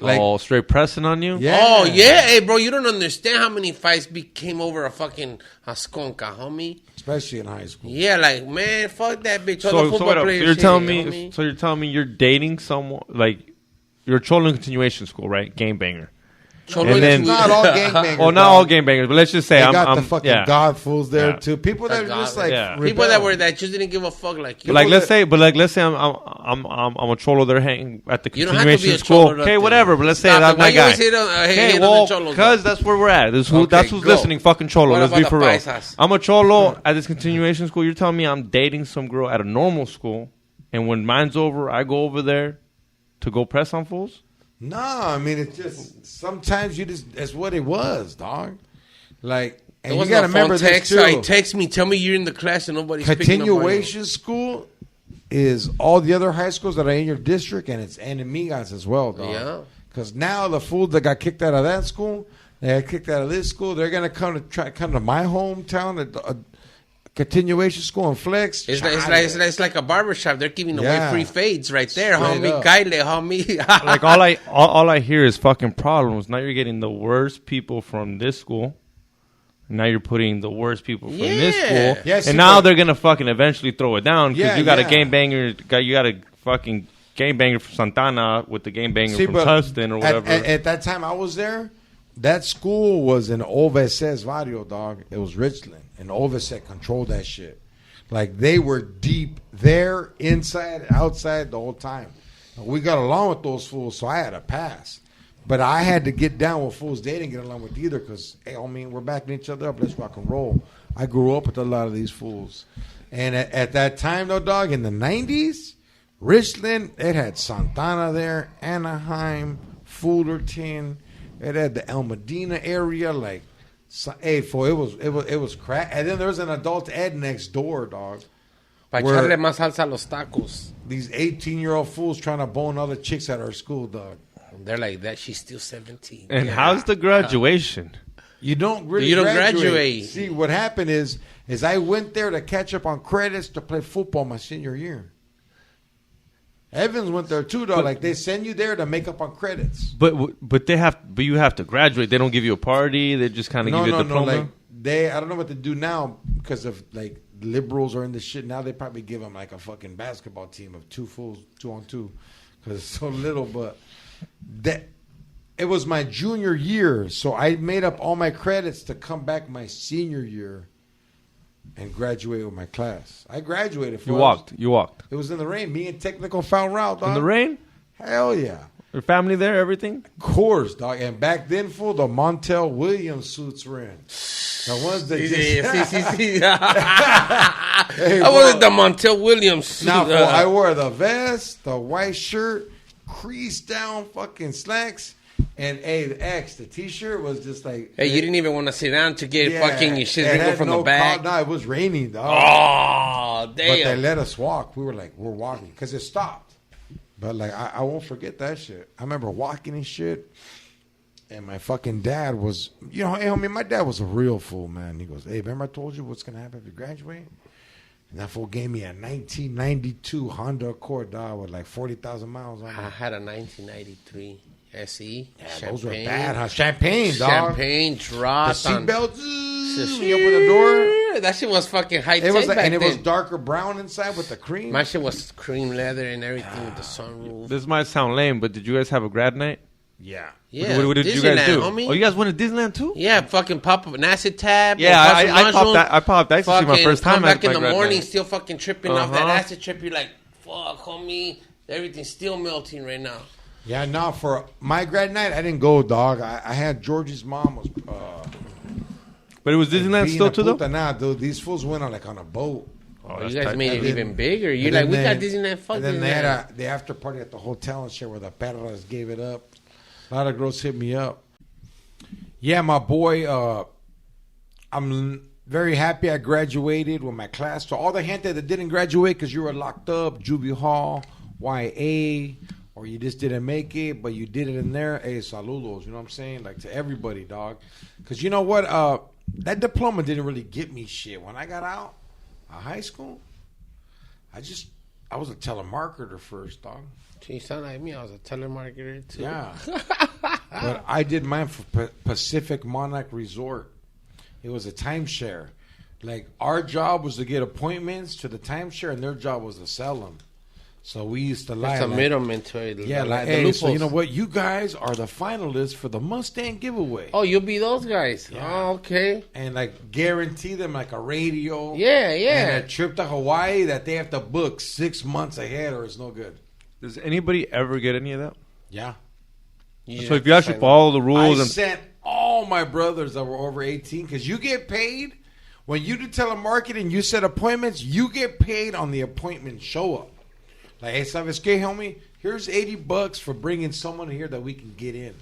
S1: Like,
S2: straight pressing on you?
S1: Yeah.
S3: Oh, yeah. Hey, bro, you don't understand how many fights came over a fucking skonka, homie.
S1: Especially in high school.
S3: Yeah, like, man, fuck that bitch. All
S2: So,
S3: the football players
S2: you're telling
S3: shit,
S2: me,
S3: homie.
S2: you're dating someone, like, you're a Cholo in continuation school, right? Game banger.
S3: Cholo
S2: And then-
S1: It's not all gangbangers.
S2: Well, not all game bangers, but let's just say
S1: They
S2: I'm
S1: got the fucking God fools there
S2: Yeah.
S1: too. People that are just like
S3: People that just didn't give a fuck like you.
S2: Like let's say I'm a Cholo. They're hanging at the
S3: You don't have to be
S2: continuation
S3: a
S2: school.
S3: Cholo,
S2: Okay,
S3: nothing.
S2: whatever. But let's say
S3: Stop
S2: that's
S3: it. Why
S2: my
S3: you
S2: guy.
S3: always hate on the Cholos,
S2: Because that's where we're at. That's who's
S3: go.
S2: listening. Fucking Cholo.
S3: What
S2: Let's
S3: about
S2: be
S3: the
S2: for real.
S3: paisas?
S2: I'm a Cholo at this continuation school. You're telling me I'm dating some girl at a normal school, and when mine's over, I go over there to go press on fools.
S1: No, I mean it's just sometimes that's what it was, dog. Like, and you gotta remember this too.
S3: He text me, tell me you're in the class and nobody's picking up on you.
S1: Continuation school is all the other high schools that are in your district, and it's enemigas as well, dog.
S3: Yeah.
S1: Because now the fools that got kicked out of that school, they got kicked out of this school, they're gonna come to my hometown, a continuation school and flex.
S3: It's like a barbershop. They're giving away free fades right there,
S1: Straight
S3: homie.
S1: up.
S3: Kaile, homie.
S2: Like all I hear is fucking problems. Now you're getting the worst people from this school. Now you're putting the worst people from this school.
S1: Yeah, see,
S2: and now
S1: but-
S2: they're gonna fucking eventually throw it down because
S1: Yeah,
S2: you got
S1: yeah.
S2: a game banger. You got a fucking game banger from Santana with the game banger from
S1: but
S2: Tustin or whatever.
S1: At that time I was there, that school was in Oveses Vario, dog. It was Richland. And Oveset controlled that shit. Like, they were deep there, inside, outside, the whole time. We got along with those fools, so I had a pass. But I had to get down with fools they didn't get along with either because, hey, I mean, we're backing each other up. Let's rock and roll. I grew up with a lot of these fools. And at that time, though, dog, in the 90s, Richland, it had Santana there, Anaheim, Fullerton. It had the El Medina area, like, it was crack. And then there was an adult ed next door, dog.
S3: Pa echarle más salsa a los tacos.
S1: These 18-year-old fools trying to bone other chicks at our school, dog.
S3: They're like that. She's still 17.
S2: and how's the graduation?
S1: You don't really
S3: You don't graduate.
S1: See, what happened is I went there to catch up on credits to play football my senior year. Evans went there too, though. Like, they send you there to make up on credits.
S2: But you have to graduate. They don't give you a party. They just kind of give you a diploma.
S1: Like, I don't know what to do now because of, like, liberals are in the shit. Now they probably give them, like, a fucking basketball team of two fools, 2-on-2, because it's so little. But it was my junior year, so I made up all my credits to come back my senior year and graduate with my class. I graduated.
S2: You walked.
S1: It was in the rain. Me and technical foul route, dog.
S2: In the rain?
S1: Hell yeah.
S2: Your family there, everything?
S1: Of course, dog. And back then, fool, the Montel Williams suits were in. The ones that
S3: Sí.
S1: Hey,
S3: I wanted the Montel Williams suit.
S1: Now, fool, I wore the vest, the white shirt, creased down fucking slacks, and the X, the T-shirt was just like.
S3: Hey, you didn't even want to sit down to get fucking your shit wrinkled from the back.
S1: No, it was raining, dog.
S3: Oh,
S1: But they
S3: damn.
S1: let us walk. We're walking because it stopped. But like I won't forget that shit. I remember walking and shit. And my fucking dad was, hey, homie, my dad was a real fool, man. He goes, hey, remember I told you what's going to happen if you graduate? And that fool gave me a 1992 Honda Accord, dog, with like 40,000 miles on it.
S3: I had a 1993 SE.
S1: Yeah, those were bad, huh? Champagne, dog.
S3: Champagne, drop.
S1: The seatbelt, you open the door.
S3: That shit was fucking high tech
S1: It was
S3: back
S1: and it was
S3: then.
S1: darker brown inside with the cream.
S3: My shit was cream leather and everything with the sunroof.
S2: This might sound lame, but did you guys have a grad night?
S1: Yeah.
S3: Yeah,
S2: What did you guys do?
S3: Homie.
S2: Oh, you guys went to Disneyland too?
S3: Yeah, fucking pop up an acid tab.
S2: Yeah,
S3: or bust
S2: I
S3: a
S2: popped
S3: mushroom.
S2: that. I popped that. Actually, my first time
S3: come back
S2: at
S3: in
S2: my
S3: the
S2: grad
S3: morning,
S2: night.
S3: still fucking tripping off that
S2: Uh-huh.
S3: acid trip. You're like, fuck, homie, everything's still melting right now.
S1: Yeah, no, for my grad night, I didn't go, dog. I had Georgie's mom was.
S2: But it was Disneyland
S1: being
S2: still
S1: a
S2: too, though?
S1: puta. Nah, dude, these fools went on a boat.
S3: Oh,
S2: that's
S3: you guys
S2: tight.
S3: made it
S1: And then-
S3: even bigger. You're
S1: And
S3: like, we
S1: then
S3: got Disneyland. Fuck
S1: And then they
S3: Disneyland.
S1: had the after party at the hotel and shit where the perras gave it up. A lot of girls hit me up. Yeah, my boy, I'm very happy I graduated with my class. So all the gente that didn't graduate because you were locked up, Juvie Hall, YA, or you just didn't make it, but you did it in there, hey, saludos, you know what I'm saying? Like, to everybody, dog. Because you know what? That diploma didn't really get me shit. When I got out, High school? I was a telemarketer first, dog.
S3: You sound like me. I was a telemarketer too.
S1: Yeah. But I did mine for Pacific Monarch Resort. It was a timeshare. Like, our job was to get appointments to the timeshare, and their job was to sell them. So we used to lie.
S3: It's a middleman to it.
S1: Yeah, like, hey, so you know what? You guys are the finalists for the Mustang giveaway.
S3: Oh, you'll be those guys.
S1: Yeah.
S3: Oh, okay.
S1: And, like, guarantee them, like, a radio.
S3: Yeah, yeah.
S1: And a trip to Hawaii that they have to book 6 months ahead or it's no good.
S2: Does anybody ever get any of that?
S1: Yeah.
S2: So if you actually follow the rules
S1: I
S2: and
S1: sent all my brothers that were over 18 because you get paid when you do telemarketing. You set appointments. You get paid on the appointment show up. Like, hey, ¿sabes qué, homie? Here's $80 for bringing someone here that we can get in.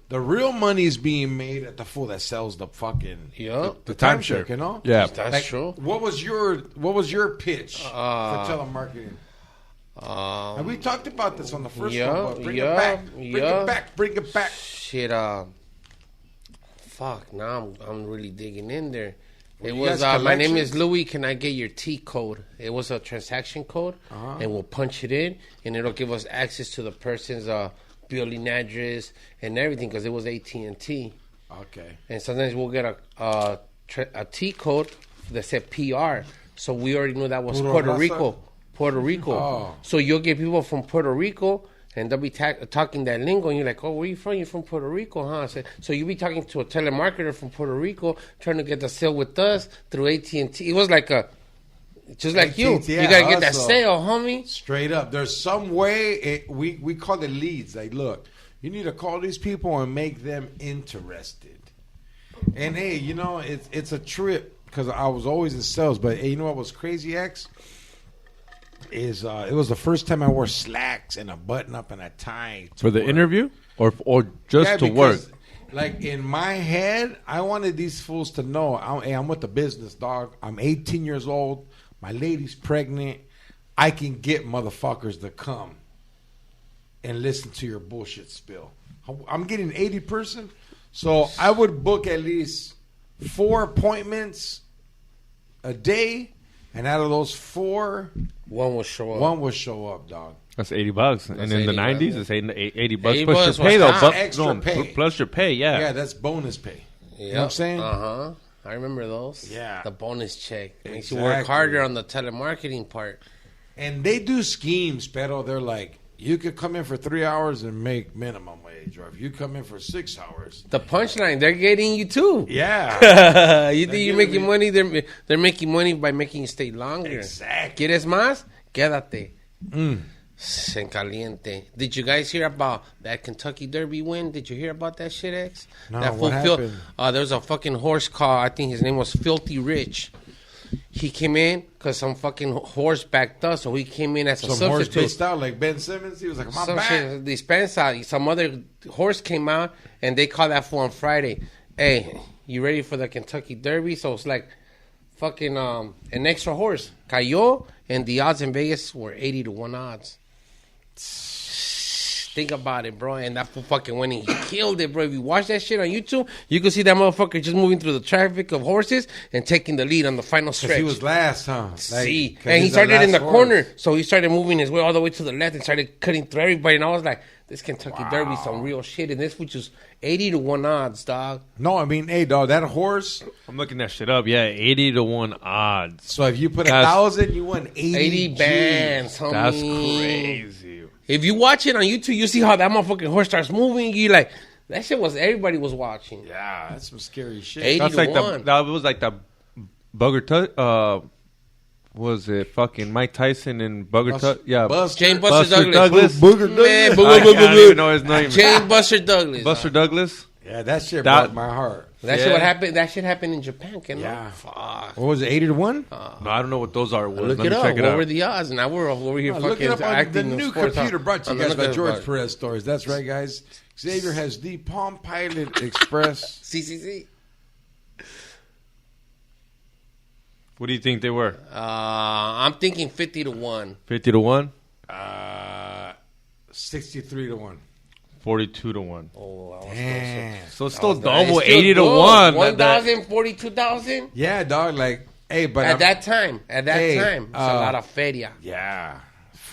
S1: The real money is being made at the fool that sells the fucking the timeshare, you know?
S2: Yeah,
S3: that's
S1: like,
S3: true.
S1: What was your pitch for telemarketing? And we talked about this on the first one. But bring it back.
S3: Shit. Fuck. Now I'm really digging in there. It
S1: you
S3: was
S1: guys
S3: my name is Louis. Can I get your T code? It was a transaction code, and we'll punch it in, and it'll give us access to the person's billing address and everything because it was AT&T.
S1: Okay.
S3: And sometimes we'll get a T code that said PR, so we already knew that was Puerto Rico. Puerto Rico.
S1: Oh.
S3: So you'll get people from Puerto Rico, and they'll be talking that lingo, and you're like, oh, where you from? You're from Puerto Rico, huh? So you'll be talking to a telemarketer from Puerto Rico, trying to get the sale with us through AT&T. It was like just like you.
S1: Yeah,
S3: you got to get that sale, homie.
S1: Straight up. There's some way, we call it leads. Like, look, you need to call these people and make them interested. And, hey, you know, it's a trip because I was always in sales. But, hey, you know what was crazy, X? It was the first time I wore slacks and a button up and a tie
S2: for the interview or just to work.
S1: Like, in my head, I wanted these fools to know, I'm with the business, dog. I'm 18 years old. My lady's pregnant. I can get motherfuckers to come and listen to your bullshit spill. I'm getting 80%. So I would book at least 4 appointments a day. And out of those 4,
S3: one will show up.
S1: One will show up, dog.
S2: That's $80. And in the 90s, it's $80
S3: plus
S2: your pay, though.
S1: Extra pay.
S2: Plus your pay, yeah.
S1: Yeah, that's bonus pay. You know what I'm saying?
S3: Uh-huh. I remember those.
S1: Yeah.
S3: The bonus check. Makes you work harder on the telemarketing part.
S1: And they do schemes, pero they're like, you could come in for 3 hours and make minimum wage. Or if you come in for 6 hours.
S3: The punchline, they're getting you too.
S1: Yeah.
S3: You think you're making money? They're making money by making you stay longer.
S1: Exactly.
S3: ¿Quieres más? Quédate. Se caliente. Did you guys hear about that Kentucky Derby win? Did you hear about that shit, X?
S1: No,
S3: that
S1: what happened?
S3: There was a fucking horse called, I think his name was Filthy Rich. He came in because some fucking horse backed up, so he came in as a substitute. Some horse pissed
S1: out, like Ben Simmons. He was like, my back.
S3: Dispensa. Some other horse came out, and they called that fool on Friday. Hey, you ready for the Kentucky Derby? So it's like fucking an extra horse. Cayó, and the odds in Vegas were 80-1 odds. Think about it, bro. And that fool fucking went and he killed it, bro. If you watch that shit on YouTube, you can see that motherfucker just moving through the traffic of horses and taking the lead on the final stretch.
S1: He was last, huh?
S3: See, and he started in the corner, so he started moving his way all the way to the left and started cutting through everybody. And I was like, this Kentucky Derby, some real shit. And this was just 80-1 odds, dog.
S1: No, I mean, hey, dog, that horse.
S2: I'm looking that shit up. Yeah, 80-1 odds.
S1: So if you put 1,000, you won 80
S3: bands, homie.
S2: That's crazy.
S3: If you watch it on YouTube, you see how that motherfucking horse starts moving. You like that shit was everybody was watching.
S1: Yeah, that's some scary shit.
S3: 80-1.
S2: That was like the Bugger. Was it fucking Mike Tyson and Bugger? Yeah,
S3: James Buster Douglas.
S1: Booger Douglas.
S2: I don't even know his name.
S3: James Buster Douglas.
S2: Buster Douglas.
S1: Yeah, that shit broke my heart.
S3: That shit what happened. That shit happened in Japan.
S1: Yeah.
S3: Fuck.
S1: What was it? 80-1?
S2: No, I don't know what those are.
S3: Look it up. What were the odds? Now we're over here fucking
S1: look it up
S3: acting.
S1: The new computer brought to you guys by George Perez Stories. That's right, guys. Xavier has the Palm Pilot Express.
S3: CCC.
S2: What do you think they were?
S3: I'm thinking 50-1.
S2: 50-1.
S1: 63-1.
S2: 42-1.
S3: Oh,
S1: damn.
S2: So it's still double, 80-1.
S3: 1,000, 42,000.
S1: Yeah, dog. Like, Hey, but
S3: at that time, it's a lot of feria.
S1: Yeah.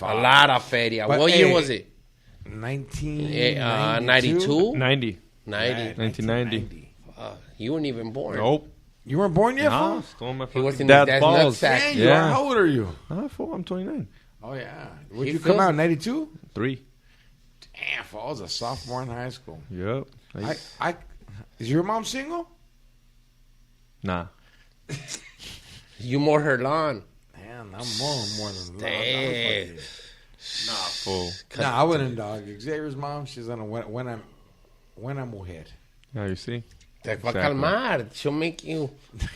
S3: A lot of feria.
S1: But,
S3: What year was it?
S1: 1992?
S2: 90.
S3: 1990. You weren't even born.
S2: Nope.
S1: You weren't born yet,
S2: No,
S1: fool?
S2: stole my
S3: He was
S2: fucking
S3: in his
S2: dad's
S3: dad's
S2: balls.
S3: nutsack.
S1: Yeah, you
S2: Yeah.
S1: are. How old are you?
S2: Fool, I'm 29.
S1: Oh, yeah. Would
S3: He
S1: you come
S3: feels-
S1: out in 92?
S2: 3.
S1: Damn, fool. I was a sophomore in high school.
S2: Yep.
S1: Is your mom single?
S2: Nah.
S3: You mowed her lawn.
S1: Damn, I'm more than
S3: Damn.
S2: Fool.
S1: Nah, I wouldn't, dog. Xavier's mom, she's on a buena mujer.
S2: Yeah, you see?
S3: Te va a
S2: Exactly.
S3: calmar. She'll make you.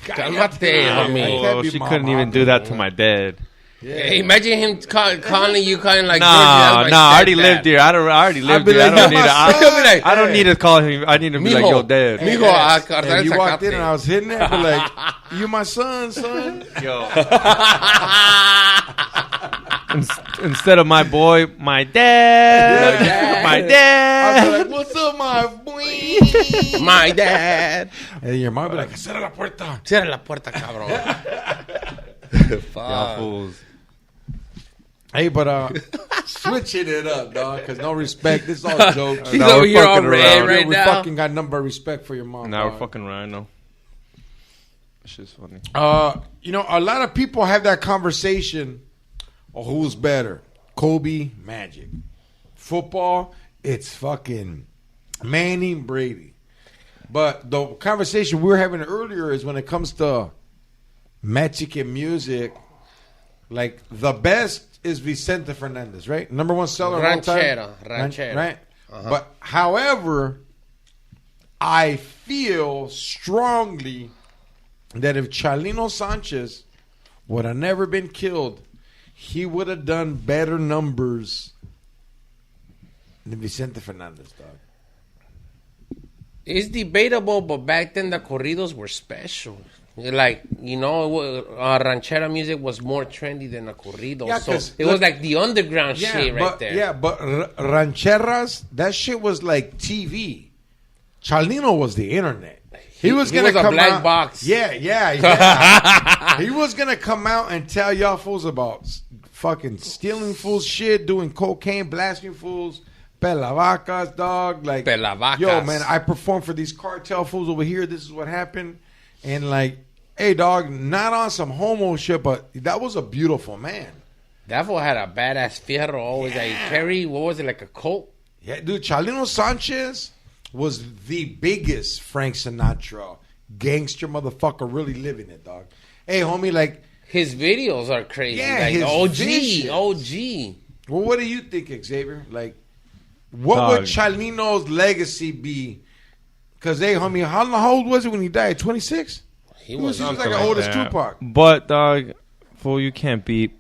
S1: Cállate,
S3: Cálmate, homie.
S1: can't
S2: Oh,
S1: be
S2: she
S1: mom
S2: couldn't even
S1: out
S2: do
S1: there,
S2: that to my dad.
S1: Yeah.
S3: Hey, imagine him calling you, calling like.
S2: No,
S3: "Georgie, that's my
S2: I already
S3: stepdad."
S2: lived here. I already lived
S1: be
S2: here.
S1: like,
S2: I don't
S1: "You're
S2: need
S1: my
S2: to.
S1: son."
S3: He'll be like,
S2: I don't need to call him. I need to be like, yo, dad.
S3: Mijo,
S1: If you walked in and I was hitting it, I'd be like, you my son.
S2: Yo. Instead of my boy, my dad. My
S1: I'd be
S2: dad.
S1: like, what's up, my boy?
S3: My dad.
S1: And your mom would be like, cierra la puerta.
S3: Cierra la puerta, cabrón.
S2: Y'all
S3: Fuck.
S2: fools.
S1: Hey, but switching it up, dog, because no respect. This is all jokes.
S3: He's
S2: Now
S3: over
S2: we're
S3: here all
S2: fucking
S3: red
S2: around.
S3: right
S1: we
S3: now.
S1: fucking got number of respect for your mom.
S2: Now we're
S1: dog.
S2: fucking rhino. That shit's funny.
S1: You know, a lot of people have that conversation of who's better. Kobe, Magic. Football, it's fucking Manning, Brady. But the conversation we were having earlier is when it comes to magic and music, like the best is Vicente Fernandez, right? Number one seller of all time.
S3: Ranchera.
S1: Right? But however, I feel strongly that if Chalino Sanchez would have never been killed, he would have done better numbers than Vicente Fernandez, dog.
S3: It's debatable, but back then the corridos were special. Like, you know, ranchera music was more trendy than a corrido.
S1: Yeah,
S3: so
S1: 'cause
S3: it was like the underground shit right there.
S1: Yeah, but rancheras, that shit was like TV. Chalino was the internet. He was
S3: He
S1: gonna
S3: was a
S1: come
S3: black
S1: out,
S3: box.
S1: Yeah. He was gonna come out and tell y'all fools about fucking stealing fools shit, doing cocaine, blasting fools, pelavacas, dog. Like,
S3: Pelavacas.
S1: yo, man, I performed for these cartel fools over here. This is what happened, and like, hey, dog, not on some homo shit, but that was a beautiful man.
S3: That fool had a badass fierro always that he carried. What was it, like a Colt?
S1: Yeah, dude, Chalino Sanchez was the biggest Frank Sinatra gangster motherfucker really living it, dog. Hey, homie, like,
S3: His videos are crazy.
S1: Yeah,
S3: like
S1: his
S3: OG,
S1: visions.
S3: OG.
S1: well, what do you think, Xavier? Like, what
S2: Dog.
S1: would Chalino's legacy be? Because, hey, homie, how old was he when he died? 26?
S3: He
S1: He
S3: was
S1: was like
S3: something
S1: the
S3: like
S1: oldest
S2: Yeah.
S1: Tupac.
S2: But, dog, fool, you can't beat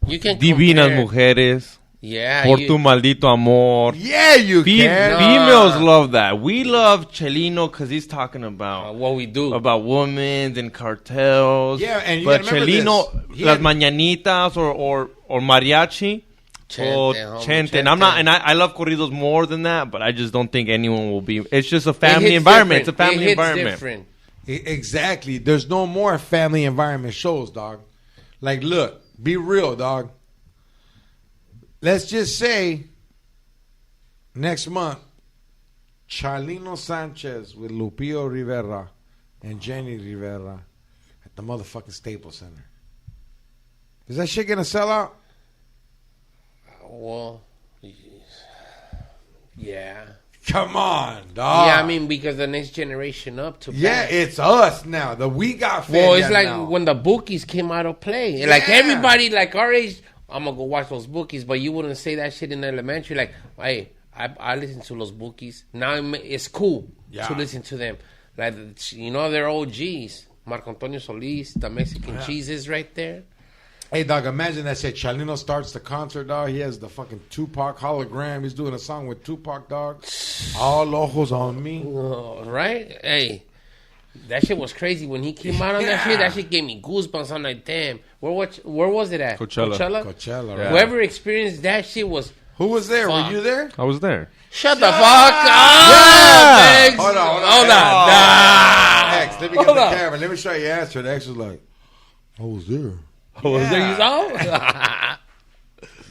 S3: You can
S2: Divinas
S3: compare.
S2: Mujeres.
S3: Yeah.
S2: Por tu maldito amor.
S1: Yeah, you can.
S2: Females love that. We love Chalino because he's talking about
S3: what we do.
S2: women and cartels.
S1: Yeah, and you
S2: but
S1: gotta remember
S2: Chalino,
S1: this. He
S2: las
S1: had-
S2: mañanitas or mariachi.
S3: Chente,
S2: Chente.
S3: homie,
S2: Chente. And
S3: chente.
S2: I love corridos more than that, but I just don't think anyone will be. It's just a family
S3: It hits
S2: environment. It's a
S3: different.
S2: family
S3: It hits
S2: environment.
S3: different.
S1: Exactly. There's no more family environment shows, dog. Like, look, be real, dog. Let's just say next month, Chalino Sanchez with Lupillo Rivera and Jenny Rivera at the motherfucking Staples Center. Is that shit gonna sell out?
S3: Well, yeah.
S1: Come on, dog.
S3: Yeah, I mean, because the next generation up to
S1: yeah,
S3: back.
S1: it's us now. The we got fans.
S3: Well, it's like
S1: now.
S3: when the bookies came out of play. Like
S1: Yeah.
S3: everybody, like our age, I'm gonna go watch those bookies. But you wouldn't say that shit in elementary. Like, hey, I listen to those bookies. Now it's cool to listen to them. Like, you know, they're OGs. Marco Antonio Solis, the Mexican cheeses right there.
S1: Hey, dog, imagine that shit. Chalino starts the concert, dog. He has the fucking Tupac hologram. He's doing a song with Tupac, dog. All ojos on me.
S3: Right? Hey, that shit was crazy when he came out on that shit. That shit gave me goosebumps. I'm like, damn. Where was it at?
S2: Coachella.
S1: Coachella, right?
S3: Whoever experienced that shit was.
S1: Who was there?
S3: Fuck.
S1: Were you there?
S2: I was there.
S3: Shut the fuck up! Thanks.
S1: Hold on.
S3: Hold on. Nah.
S1: X, let me get
S3: Hold
S1: the
S3: on.
S1: camera. Let me show you your answer. The X was like, I was there.
S3: Oh, was there you saw?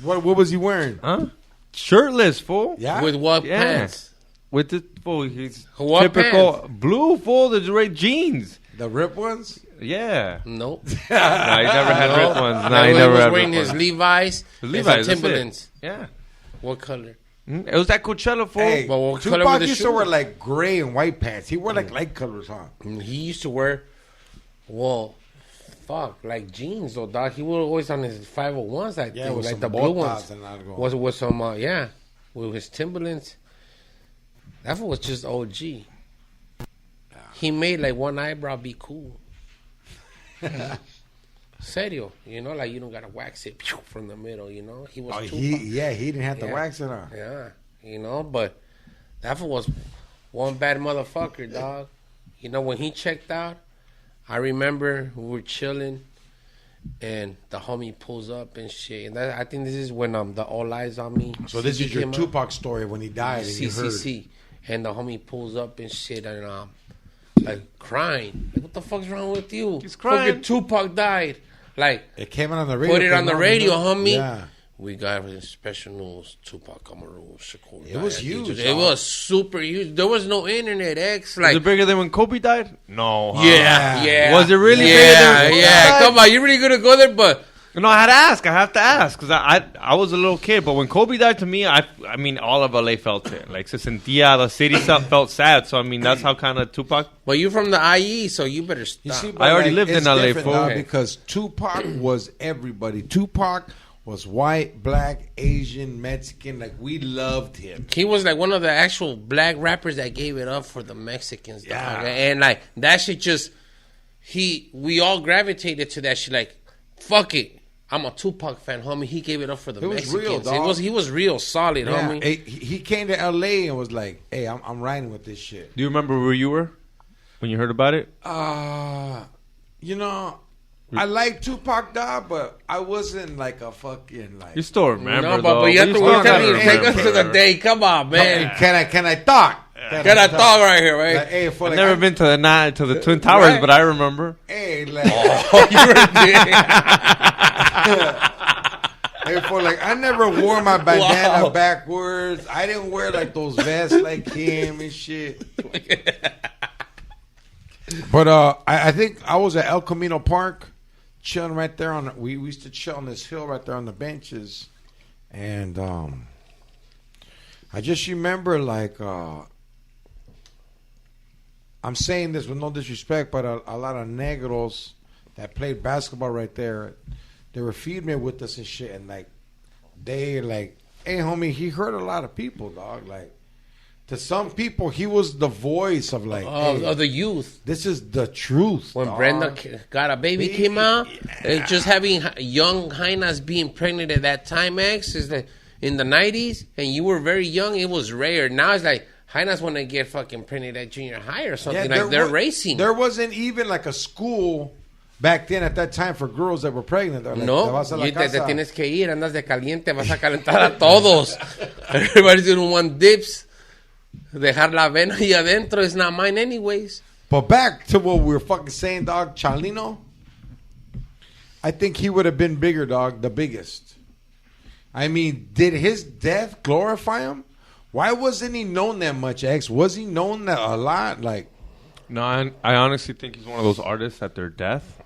S1: What was he wearing?
S2: Huh? Shirtless, fool.
S1: Yeah.
S3: With what
S2: Yeah.
S3: pants?
S2: With the fool, he's
S3: What
S2: typical
S3: pants?
S2: blue, fool. The red jeans.
S1: The rip ones?
S2: Yeah.
S3: Nope.
S2: No, he never had ripped ones. No,
S3: No,
S2: he
S3: he
S2: never
S3: was
S2: had
S3: wearing
S2: ripped
S3: his
S2: ones.
S3: Levi's,
S2: Levi's,
S3: and
S2: that's
S3: some
S2: it.
S3: Timberlands.
S2: Yeah.
S3: What color?
S2: It was that Coachella, fool.
S1: Hey,
S3: But what color
S1: Tupac
S3: were the
S1: used to
S3: shoes?
S1: wear like gray and white pants. He wore like light colors, huh?
S3: He used to wear, well, fuck, like jeans though, dog. He was always on his 501s, I think,
S1: with
S3: like
S1: some
S3: the blue
S1: botas
S3: ones.
S1: and algo.
S3: Was with some, with his Timberlands. That fool was just OG. He made like one eyebrow be cool. Serio, like you don't gotta wax it from the middle, He was Tupac.
S1: He didn't have to
S3: Yeah.
S1: wax it on.
S3: Yeah, but that fool was one bad motherfucker, dog. When he checked out, I remember we were chilling, and the homie pulls up and shit. And I think this is when the All Eyes on Me.
S1: So this
S3: CD
S1: is your
S3: came out.
S1: Tupac story when he died and you heard.
S3: CCC. And the homie pulls up and shit, and like crying. Like, what the fuck's wrong with you?
S2: He's crying.
S3: Fucking Tupac died. Like,
S1: It came out on the radio.
S3: put it on the radio, homie.
S1: Yeah.
S3: We got special news. Tupac Shakur.
S1: It was
S3: died.
S1: huge,
S3: It
S1: dog.
S3: was super huge. There was no internet,
S2: Was
S3: Like,
S2: it bigger than when Kobe died? No. Huh?
S3: yeah.
S2: Was it really bigger than
S3: Yeah,
S2: when Kobe
S3: yeah.
S2: died?
S3: Come on, you're really gonna go there, but
S2: No, I had to ask. I have to ask because I was a little kid, but when Kobe died, to me, I mean, all of LA felt it. Like, se sentía, the city felt sad. So I mean, that's how kind of Tupac.
S3: But you're from the IE, so you better stop.
S1: You see,
S2: I already lived
S1: it's
S2: in LA,
S1: different,
S2: fool.
S1: dog, because Tupac was everybody. Tupac was white, black, Asian, Mexican. Like, we loved him.
S3: He was like one of the actual black rappers that gave it up for the Mexicans, dog.
S1: Yeah.
S3: And like that shit just we all gravitated to that shit. Like, fuck it, I'm a Tupac fan, homie. He gave it up for the
S1: It was
S3: Mexicans.
S1: real, dog.
S3: He was real solid,
S1: Yeah.
S3: homie.
S1: Hey, he came to LA and was like, "Hey, I'm riding with this shit."
S2: Do you remember where you were when you heard about it?
S1: I like Tupac, dog, but I wasn't like a fucking like.
S2: You still remember,
S3: No, but you have to
S2: still
S3: tell me,
S2: gotta
S3: take us to the
S2: remember.
S3: day. Come on, man.
S1: Can I talk?
S3: Get a dog right here, right?
S1: Like, hey, for
S2: I've
S1: like,
S2: never been to the Twin Towers,
S3: Right.
S2: but I remember.
S1: Hey, like,
S3: Oh, you were
S1: hey, for like, I never wore my bandana
S3: Wow.
S1: backwards. I didn't wear like those vests like him and shit. But I think I was at El Camino Park, chilling right there on. We used to chill on this hill right there on the benches, and I just remember like I'm saying this with no disrespect, but a lot of negros that played basketball right there, they were feeding me with us and shit, and like they like, hey homie, he hurt a lot of people, dog. Like, to some people, he was the voice of like, hey,
S3: of the youth.
S1: this is the truth.
S3: When
S1: dog.
S3: Brenda Got a Baby came out, just having young Hainas being pregnant at that time, X, is like in the 90s, and you were very young, it was rare. Now it's like Hainas want to get fucking pregnant at junior high or something. Like they're racing.
S1: There wasn't even like a school back then at that time for girls that were pregnant. They're like,
S3: No,
S1: "Te vas a la
S3: y te
S1: casa."
S3: tienes que ir, andas de caliente, vas a calentar a todos. Everybody's doing one dips. Dejar la vena ahí adentro is not mine anyways.
S1: But back to what we were fucking saying, dog, Chalino, I think he would have been bigger, dog, the biggest. I mean, did his death glorify him? Why wasn't he known that much, X? Was he known that a lot? Like,
S2: No, I honestly think he's one of those artists that their death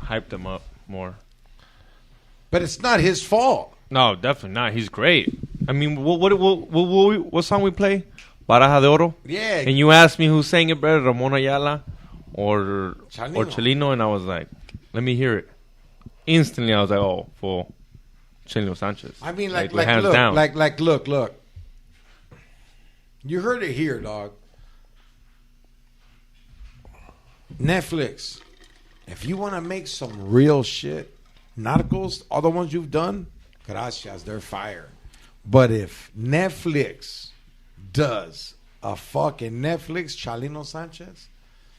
S2: hyped him up more.
S1: but it's not his fault.
S2: No, definitely not. He's great. I mean, what song we play? Baraja de Oro.
S1: Yeah.
S2: And you asked me who sang it better, Ramon Ayala or
S1: Chalino.
S2: Chalino, and I was like, let me hear it. Instantly, I was like, oh, for Chalino Sanchez.
S1: I mean,
S2: hands
S1: look,
S2: down.
S1: look. You heard it here, dog. Netflix. If you want to make some real shit, Narcos, all the ones you've done, gracias, they're fire. But if Netflix does a fucking Netflix Chalino Sanchez,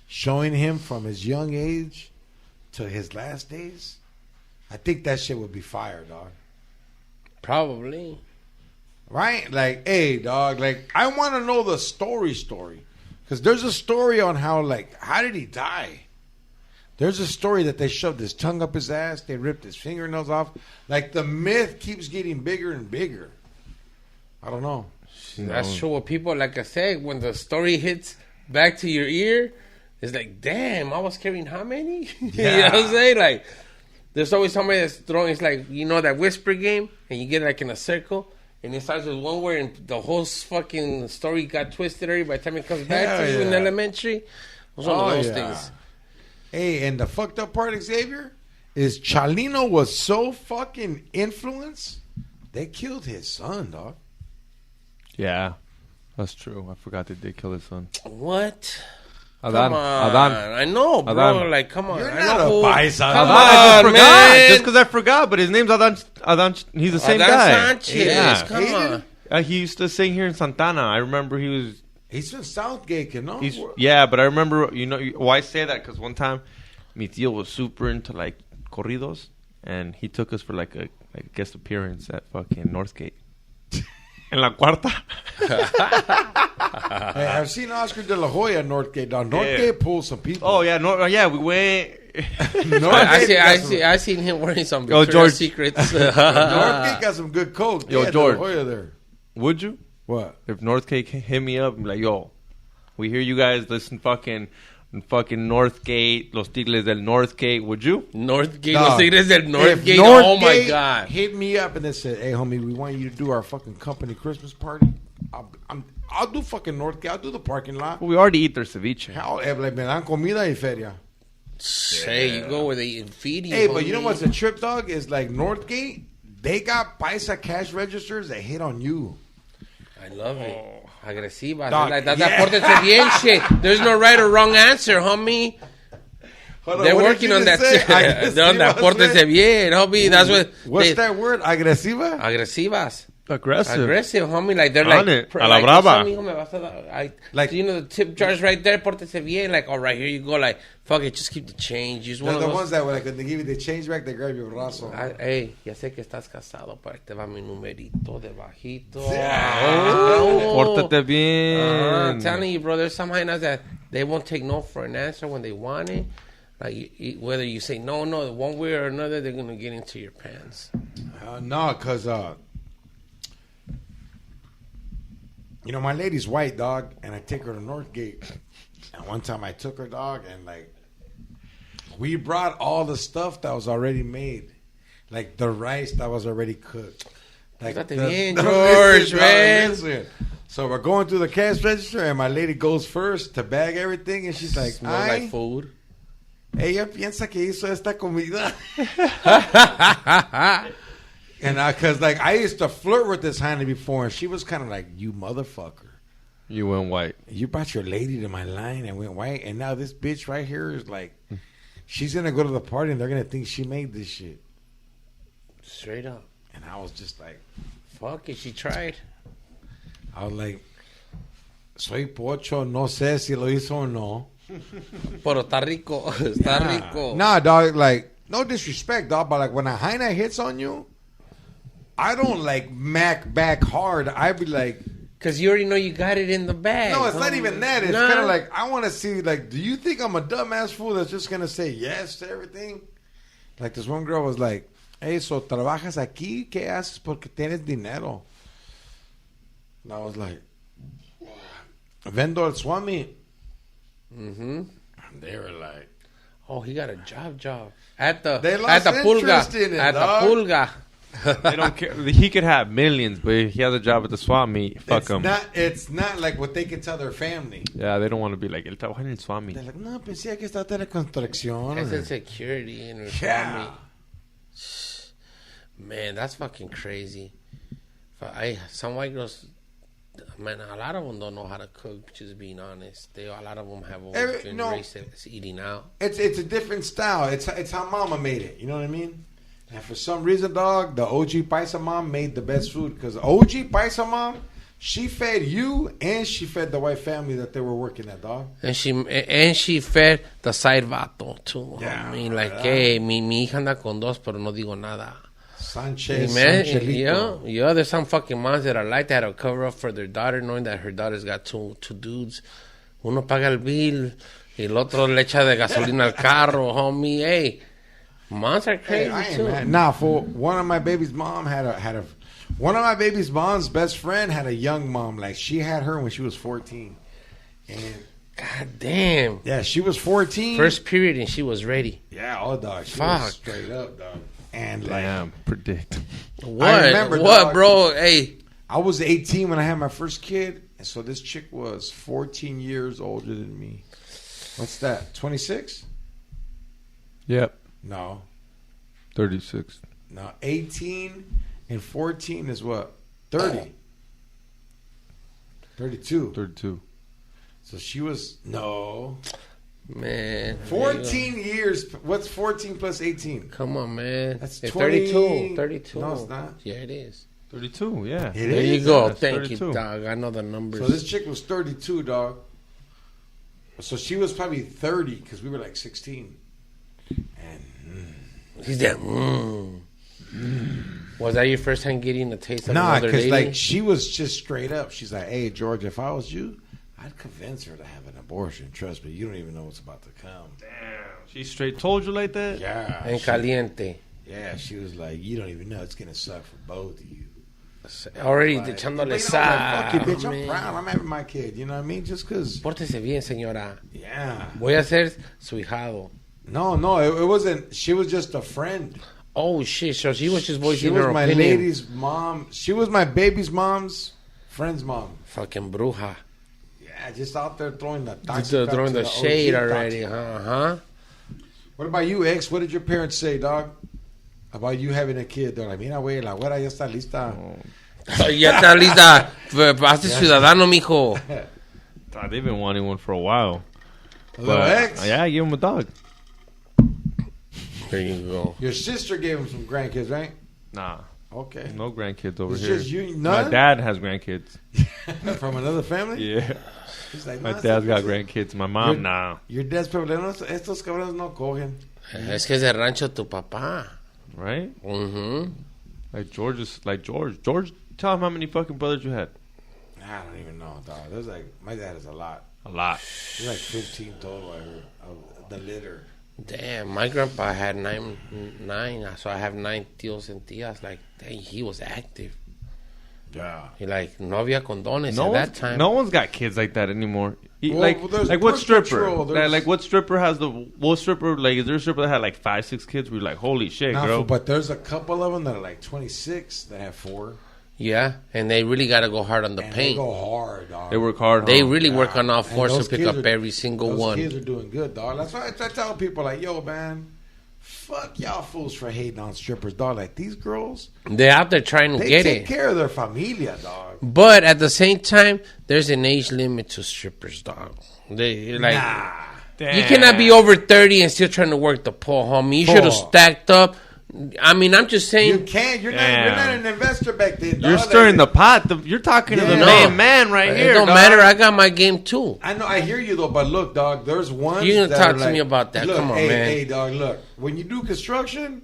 S1: showing him from his young age to his last days, I think that shit would be fire, dog.
S3: Probably.
S1: Right? Like, hey, dog, like, I want to know the story. Because there's a story on how, like, how did he die? There's a story that they shoved his tongue up his ass. They ripped his fingernails off. Like, the myth keeps getting bigger and bigger. I don't know.
S3: That's true. What people, like I said, when the story hits back to your ear, it's like, damn, I was carrying how many?
S1: Yeah.
S3: You know what I'm saying? Like, there's always somebody that's throwing, it's like, you know, that whisper game, and you get like in a circle, and it starts with one word, and the whole fucking story got twisted already by the time it comes back to you in elementary. It was one of those things.
S1: Hey, and the fucked up part, Xavier, is Chalino was so fucking influenced, they killed his son, dog.
S2: Yeah, that's true. I forgot they did kill his son.
S3: What?
S2: Adan.
S3: Come on. I know, bro.
S2: Adan.
S3: Like, come on.
S1: You're
S3: I
S1: not
S3: know
S1: a paisa.
S3: Come
S2: I just
S3: on,
S2: forgot.
S3: man.
S2: Just because I forgot, but his name's Adan. Adan. He's the same
S3: Adan
S2: guy.
S3: Sanchez.
S2: Yeah.
S3: Come on.
S2: He used to sing here in Santana. I remember he was.
S1: He's from Southgate, you know?
S2: Yeah, but I remember, you know, why I say that? Because one time, mi tío was super into like corridos, and he took us for like a guest appearance at fucking Northgate. En la cuarta.
S1: Hey, I've seen Oscar de la Hoya at Northgate, dog. Northgate pulled some people.
S2: Oh yeah, we went.
S3: I seen him wearing some Victoria's
S2: George.
S3: Secrets.
S1: Northgate got some good coke.
S2: Yo,
S1: Yeah,
S2: George.
S1: De La Hoya there.
S2: Would you?
S1: What?
S2: If Northgate hit me up and be like, yo, we hear you guys listen fucking Northgate, Los Tigres del Northgate, would you?
S3: Northgate,
S1: Dog.
S3: Los Tigres del
S1: If
S3: Northgate. Oh my
S1: Northgate
S3: God.
S1: hit me up and they said, "Hey, homie, we want you to do our fucking company Christmas party." I'll do fucking Northgate. I'll do the parking lot.
S2: Well, we already eat their ceviche.
S1: Hell, like, me dan comida y feria.
S3: Hey, you go where they feed you.
S1: Hey, but you know
S3: homie.
S1: what's a trip, dog? Is like Northgate, they got paisa cash registers that hit on you.
S3: I love it. Agresivas.
S1: Dog,
S3: Like, that's
S1: yeah.
S3: pórtense bien shit. There's no right or wrong answer, homie.
S1: Hold on,
S3: They're
S1: what did
S3: working
S1: you
S3: on
S1: just
S3: that.
S1: say?
S3: They're on that
S1: Agresivas,
S3: pórtense
S1: man?
S3: bien, homie. That's what.
S1: What's that word? Agresiva?
S3: Agresivas.
S2: Aggressive.
S3: Aggressive, homie. Like, they're
S2: On
S3: like.
S2: it. A la brava.
S3: "Amigo, me vas a dar-"
S1: Like-
S3: you know, the tip jar's right there. Pórtense bien. Like, all right, here you go. Like, fuck it. Just keep the change. Use one
S1: They're
S3: of
S1: the
S3: those.
S1: ones that, like, when they give you the change back, they grab your brazo.
S3: Hey, ya sé que estás casado, pero ahí te va mi numerito de bajito.
S2: Pórtate bien.
S3: I'm telling you, bro, there's some hyenas that they won't take no for an answer when they want it. Like, whether you say no, one way or another, they're going to get into your pants.
S1: No, because, you know, my lady's white, dog, and I take her to Northgate. And one time I took her, dog, and, like, we brought all the stuff that was already made. Like, the rice that was already cooked. Like,
S3: Fíjate bien,
S1: no,
S3: George,
S1: listen,
S3: man.
S1: dog, listen. So we're going through the cash register, and my lady goes first to bag everything, and she's like,
S3: Smells like food.
S1: ella piensa que hizo esta comida. And because, like, I used to flirt with this honey before, and she was kind of like, you motherfucker.
S2: You went white.
S1: You brought your lady to my line and went white, and now this bitch right here is like, she's going to go to the party, and they're going to think she made this shit.
S3: Straight up.
S1: And I was just like,
S3: Fuck it, she tried.
S1: I was like, soy pocho, no sé si lo hizo o no.
S3: Pero está rico. Está rico.
S1: Nah, dog, like, no disrespect, dog, but like when a hyena hits on you, I don't like mac back hard. I be like,
S3: Because you already know you got it in the bag.
S1: no, it's not even that. It's
S3: Nah.
S1: kind of like, I want to see, like, do you think I'm a dumbass fool that's just going to say yes to everything? Like, this one girl was like, hey, so trabajas aquí? ¿Qué haces? Porque tienes dinero. And I was like, vendo el swami.
S3: Mm-hmm.
S1: And they were like,
S3: Oh, he got a job. At the
S1: They lost
S3: pulga.
S1: interest in it,
S3: At
S1: dog.
S3: the pulga.
S2: They don't care. He could have millions, but if he has a job at the swap meet, fuck
S1: it's
S2: him.
S1: it's not like what they can tell their family.
S2: Yeah, they don't want to be like, él trabaja en el swap meet.
S1: They're like, no, pensé que esta teleconstrucción.
S3: It's in security in her family. Man, that's fucking crazy. Some white girls, man, a lot of them don't know how to cook, just being honest. A lot of them have always been raised as eating out.
S1: It's a different style. It's how mama made it. You know what I mean? And for some reason, dog, the OG Paisa mom made the best food. Because OG Paisa mom, she fed you and she fed the white family that they were working at, dog.
S3: And she fed the side vato, too.
S1: Yeah,
S3: I mean, like,
S1: ¿verdad?
S3: hey, mi hija anda con dos, pero no digo nada.
S1: Sanchez,
S3: Man,
S1: Sanchelito.
S3: yeah, there's some fucking moms that are like that, will cover up for their daughter, knowing that her daughter's got two dudes. Uno paga el bill, Y el otro le echa de gasolina al carro, homie. Hey, moms are crazy too.
S1: Nah, for one of my baby's mom one of my baby's mom's best friend had a young mom. Like, she had her when she was 14. And
S3: God damn.
S1: yeah, she was 14.
S3: First period and she was ready.
S1: Yeah, oh, dog. She
S3: Fuck.
S1: was straight up, dog. And like,
S2: Damn, predict.
S3: What?
S1: I remember,
S3: what,
S1: dog.
S3: bro? Hey.
S1: I was 18 when I had my first kid. And so this chick was 14 years older than me. What's that? 26?
S2: Yep.
S1: No.
S2: 36.
S1: No. 18 and 14 is what? 30. 32.
S2: 32.
S1: So she was, no.
S3: Man.
S1: 14 years. What's 14 plus 18?
S3: Come on, man.
S1: That's
S3: It's
S1: 20.
S3: 32. 32.
S1: No, it's not.
S3: Yeah, it is.
S2: 32, yeah.
S1: It
S3: There
S1: is.
S3: you go.
S2: Yeah, it's
S3: Thank
S2: 32.
S3: you, dog. I know the numbers.
S1: So this chick was 32, dog. So she was probably 30 because we were like 16. And
S3: He's there. Was that your first time getting a taste of
S1: nah,
S3: another
S1: because
S3: lady?
S1: like she was just straight up. She's like, "Hey, George, if I was you, I'd convince her to have an abortion. Trust me, you don't even know what's about to come."
S2: Damn. She straight told you like that?
S1: Yeah.
S3: En caliente.
S1: Yeah, she was like, "You don't even know. It's gonna suck for both of you."
S3: Already
S1: Like,
S3: echándole
S1: but you know,
S3: sal.
S1: like, fuck you, bitch. I'm
S3: man.
S1: proud. I'm having my kid. You know what I mean? Just because.
S3: Pórtese bien, señora.
S1: Yeah.
S3: Voy a ser su hijado.
S1: No, it wasn't. She was just a friend.
S3: Oh, shit. So she was just
S1: She
S3: voicing
S1: was
S3: her
S1: my
S3: opinion.
S1: lady's mom. She was my baby's mom's friend's mom.
S3: Fucking bruja.
S1: Yeah, just out there throwing the
S3: Just throwing the shade
S1: OG
S3: already,
S1: toxic.
S3: huh?
S1: What about you, ex? What did your parents say, dog? About you having a kid? They're like, mira, güey, la güera ya está lista.
S3: Ya está lista. Hazte ciudadano, mijo.
S2: They've been wanting one for a while.
S1: A little
S2: But,
S1: ex?
S2: yeah, I gave him a dog.
S3: There you go.
S1: Your sister gave him some grandkids, right?
S2: Nah,
S1: Okay.
S2: no grandkids over
S1: It's
S2: here.
S1: just you,
S2: My
S1: none?
S2: dad has grandkids.
S1: From another family?
S2: Yeah.
S1: He's like,
S2: My
S1: "No,
S2: dad's got
S1: it's-
S2: grandkids. My mom,
S1: Your-
S2: nah.
S1: Your dad's probably, no, estos cabrones no cogen.
S3: Es que es de rancho tu papá.
S2: Right?
S3: Mm-hmm.
S2: Like George is like George. George, tell him how many fucking brothers you had.
S1: I don't even know, dog. There's like, my dad has a lot.
S2: A lot.
S1: There's like 15 total, I heard, of the litter.
S3: Damn, my grandpa had nine, so I have 9 tíos and tías. Like, dang, he was active.
S1: Yeah.
S3: He like, no había condones
S2: No
S3: at
S2: one's,
S3: that time.
S2: no one's got kids like that anymore.
S1: Well,
S2: like
S1: there's
S2: what
S1: birth
S2: stripper?
S1: control, there's-
S2: Like what stripper has the what stripper? Like is there a stripper that had like 5-6 kids? We're like, holy shit,
S1: Nah,
S2: girl.
S1: but there's a couple of them that are like 26 that have 4.
S3: Yeah, and they really got to go hard on the
S1: And
S3: paint.
S1: they go hard, dog.
S2: They work hard.
S3: They
S2: huh?
S3: really work on all
S1: And
S3: fours
S1: those
S3: to pick
S1: kids
S3: up
S1: are-
S3: every single
S1: Those
S3: one.
S1: kids are doing good, dog. That's why I tell people, like, yo, man, fuck y'all fools for hating on strippers, dog. Like, these girls,
S3: They're out there trying to
S1: they
S3: get
S1: take
S3: it.
S1: care of their familia, dog.
S3: But at the same time, there's an age limit to strippers, dog. They like you cannot be over 30 and still trying to work the pole, homie. You should have
S1: Pole.
S3: stacked up. I mean, I'm just
S1: You
S3: saying.
S1: can't. You're
S2: Damn.
S1: not an investor back then, dog.
S2: You're stirring the pot. You're talking to the
S1: Yeah.
S2: main man right
S3: It
S2: here.
S3: don't
S2: dog.
S3: matter. I got my game too.
S1: I know. I hear you though, but look, dog. There's one.
S3: You gonna
S1: that
S3: talk
S1: are
S3: to
S1: like,
S3: me about that.
S1: Look,
S3: Come on,
S1: hey,
S3: man.
S1: Hey, dog. Look, when you do construction,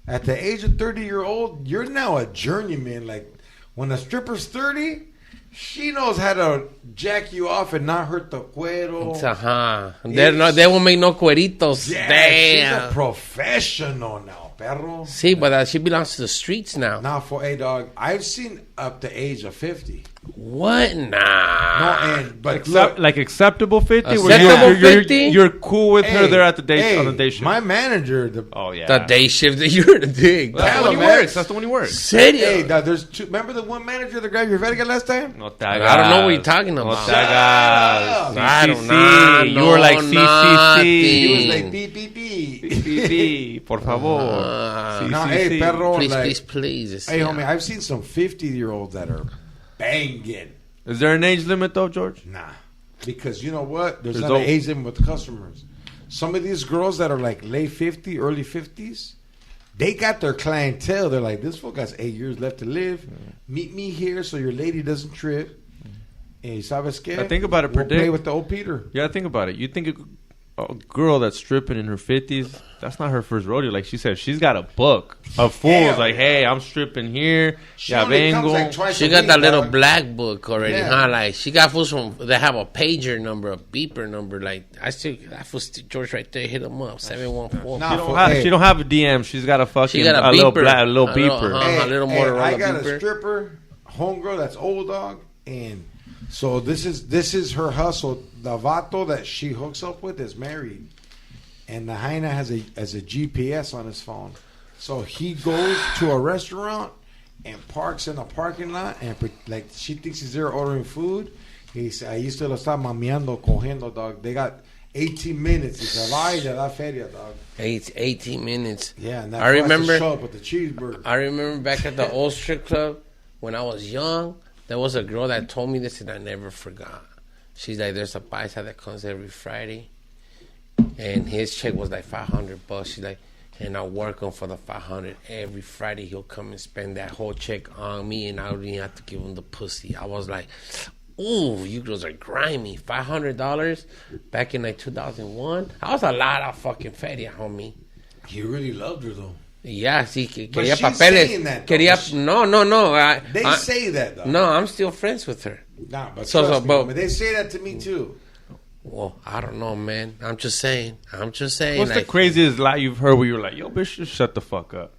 S1: at the age of 30-year-old, you're now a journeyman. Like when a stripper's 30, she knows how to jack you off and not hurt the cuero.
S3: They won't make no cueritos.
S1: Yeah,
S3: Damn.
S1: she's a professional now, perro.
S3: See, but she belongs to the streets now.
S1: Now, for a dog, I've seen up to age of 50.
S3: What?
S1: No,
S3: Nah.
S1: but look,
S2: Like acceptable 50.
S3: Acceptable 50?
S2: You're cool with her
S1: hey,
S2: there at the day
S1: hey,
S2: on the day shift.
S1: My manager,
S2: oh yeah.
S3: The day shift. You're the dig.
S2: That's the one he
S1: Telemarketing.
S2: works. That's the one he works.
S3: Serio?
S1: hey, dog, there's two. Remember the one manager that grabbed your verga last time?
S2: No te
S3: I don't know what you're talking
S2: No
S3: about.
S2: te hagas.
S3: I don't
S2: CCC.
S3: know.
S2: You were like
S1: He
S2: CCC.
S1: was
S3: nothing.
S1: like beep beep beep.
S2: CCC. Por favor.
S1: No, hey, perro,
S3: Please,
S1: like,
S3: please.
S1: hey, homie, I've seen some 50-year-olds that are banging.
S2: Is there an age limit though, George?
S1: Nah, because you know what? There's
S2: There's
S1: not
S2: no-
S1: an age limit with the customers. Some of these girls that are like late 50, early 50s, they got their clientele. They're like, this fool got 8 years left to live. Meet me here so your lady doesn't trip. And sabes qué?
S2: I think about it,
S1: We'll play
S2: Predict.
S1: with the old Peter.
S2: Yeah, think about it. You think a girl that's stripping in her 50s, that's not her first rodeo. Like she said, she's got a book of fools. Like, hey, I'm stripping here. Ya vengo.
S3: She got that little black book already, huh? Like, she got fools they have a pager number, a beeper number. Like, that fool George right there, hit him up, 714.
S2: She don't have a DM. She's got a fucking,
S3: she got a
S2: little
S3: beeper.
S2: beeper.
S3: A little Motorola
S1: I got
S3: beeper.
S1: a stripper, homegirl that's old dog, and so this is her hustle. The vato that she hooks up with is married, and the hyena has a GPS on his phone, so he goes to a restaurant and parks in a parking lot, and like she thinks he's there ordering food. He said, "I used to lo está mameando, cogiendo, dog." They got 18 minutes. He said, "Vaya la feria, dog."
S3: 18 minutes.
S1: Yeah, and
S3: I remember.
S1: show up with the cheeseburger.
S3: I remember back at the old strip club when I was young. There was a girl that told me this, and I never forgot. She's like, "There's a paisa that comes every Friday, and his check was like $500." She's like, "And I work him for the $500 every Friday. He'll come and spend that whole check on me, and I don't even have to give him the pussy." I was like, "Ooh, you girls are grimy." $500 back in like 2001. That was a lot of fucking feria, homie.
S1: He really loved her though.
S3: Yeah, sí,
S1: But
S3: quería
S1: she's
S3: papeles.
S1: saying that, though.
S3: No.
S1: They say that though.
S3: No, I'm still friends with her.
S1: Nah, but
S3: So,
S1: trust me,
S3: but-
S1: but they say that to me too.
S3: Well, I don't know, man. I'm just saying.
S2: What's
S3: like,
S2: the craziest lie you've heard where you were like, yo, bitch, just shut the fuck up?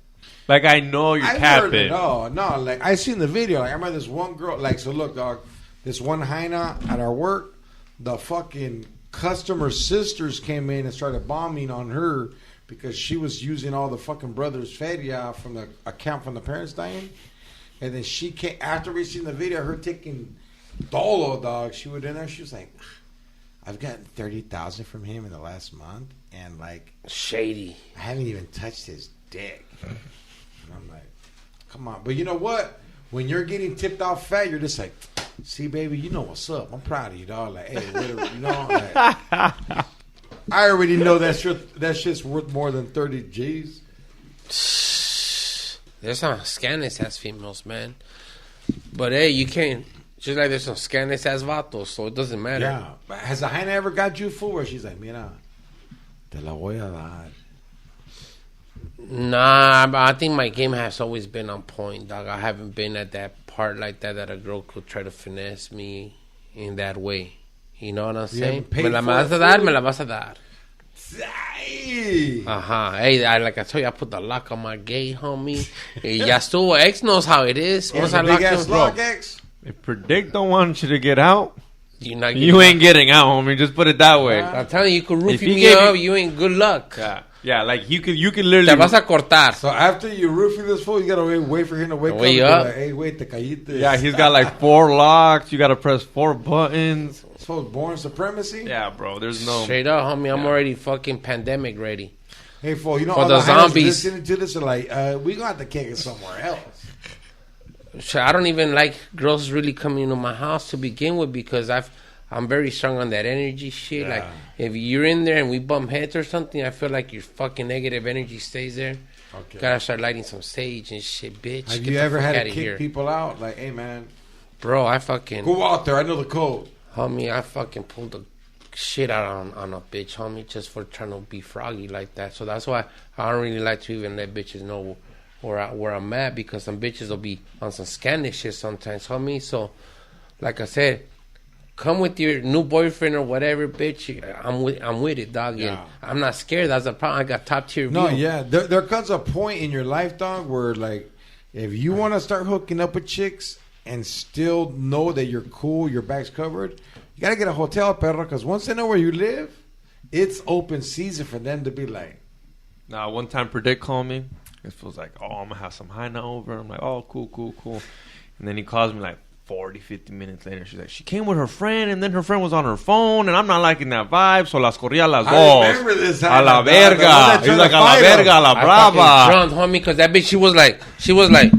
S2: Like, I know you're capping.
S1: No, like I seen the video. Like I remember this one girl. Like, so look, dog. This one hyena at our work, the fucking customer sisters came in and started bombing on her because she was using all the fucking brothers' feria from the account from the parents dying. And then she came after we seen the video, her taking dolo, dog. She went in there. She was like, "I've gotten 30,000 from him in the last month, and like
S3: shady.
S1: I haven't even touched his dick." And I'm like, "Come on!" But you know what? When you're getting tipped off fat, you're just like, "See, baby, you know what's up. I'm proud of you, dog." Like, hey, whatever, you know. Like, I already know that shit's worth more than 30 G's.
S3: There's some scandalous ass females, man. But hey, you can't. Just like there's some scandalous ass vatos, so it doesn't matter.
S1: Yeah. But has a hyena ever got you fool where she's like, "Mira, te la voy a dar"?
S3: Nah, but I think my game has always been on point, dog. I haven't been at that part like that a girl could try to finesse me in that way. You know what I'm saying? Me la vas a dar, me la vas a dar. Hey, like I told you, I put the lock on my gate, homie. Ya estuvo. X knows how it is. Once I lock him,
S1: lock, X?
S2: If Predikt don't want you to get out,
S3: you
S2: ain't getting out, homie. Just put it that way.
S3: I'm telling you, you could roofie me up. You ain't good luck.
S2: Yeah, like you could literally.
S3: Te vas a cortar.
S1: So after you roofie this fool, you gotta wait for him to wake up. And
S3: up.
S1: Like, hey, wait, te caíste.
S2: Yeah, he's got like 4 locks. You gotta press 4 buttons.
S1: So born supremacy.
S2: Yeah, bro. There's no
S3: straight up, homie. I'm already fucking pandemic ready.
S1: Hey, fool, you know
S3: for
S1: all
S3: the zombies
S1: listening to this are like, we gonna have to kick it somewhere else.
S3: I don't even like girls really coming into my house to begin with because I'm very strong on that energy shit.
S1: Yeah.
S3: Like, if you're in there and we bump heads or something, I feel like your fucking negative energy stays there.
S1: Okay.
S3: Gotta start lighting some sage and shit, bitch.
S1: Have
S3: Get
S1: you
S3: the
S1: ever
S3: fuck
S1: had
S3: outta
S1: to kick
S3: here.
S1: people out? Like, hey, man,
S3: Bro, I fucking...
S1: go out there. I know the code.
S3: Homie, I fucking pulled the shit out on a bitch, homie, just for trying to be froggy like that. So that's why I don't really like to even let bitches know where I'm at, because some bitches will be on some scandalous shit sometimes, homie. So, like I said, come with your new boyfriend or whatever, bitch. I'm with it, dog.
S1: Yeah.
S3: And I'm not scared. That's a problem. I got top tier view.
S1: No, yeah. There comes a point in your life, dog, where like, if you want to start hooking up with chicks and still know that you're cool, your back's covered, you gotta get a hotel, perro, because once they know where you live, it's open season for them to be like.
S2: Nah, one time Predikt called me. It feels like, oh, I'm gonna have some hyena over. I'm like, oh, cool. And then he calls me like 40, 50 minutes later. She's like, she came with her friend, and then her friend was on her phone, and I'm not liking that vibe, so las corría las dos.
S1: I remember this.
S2: A la verga. He's like, a la verga, a la brava.
S3: Drunk, homie, because that bitch, she was like,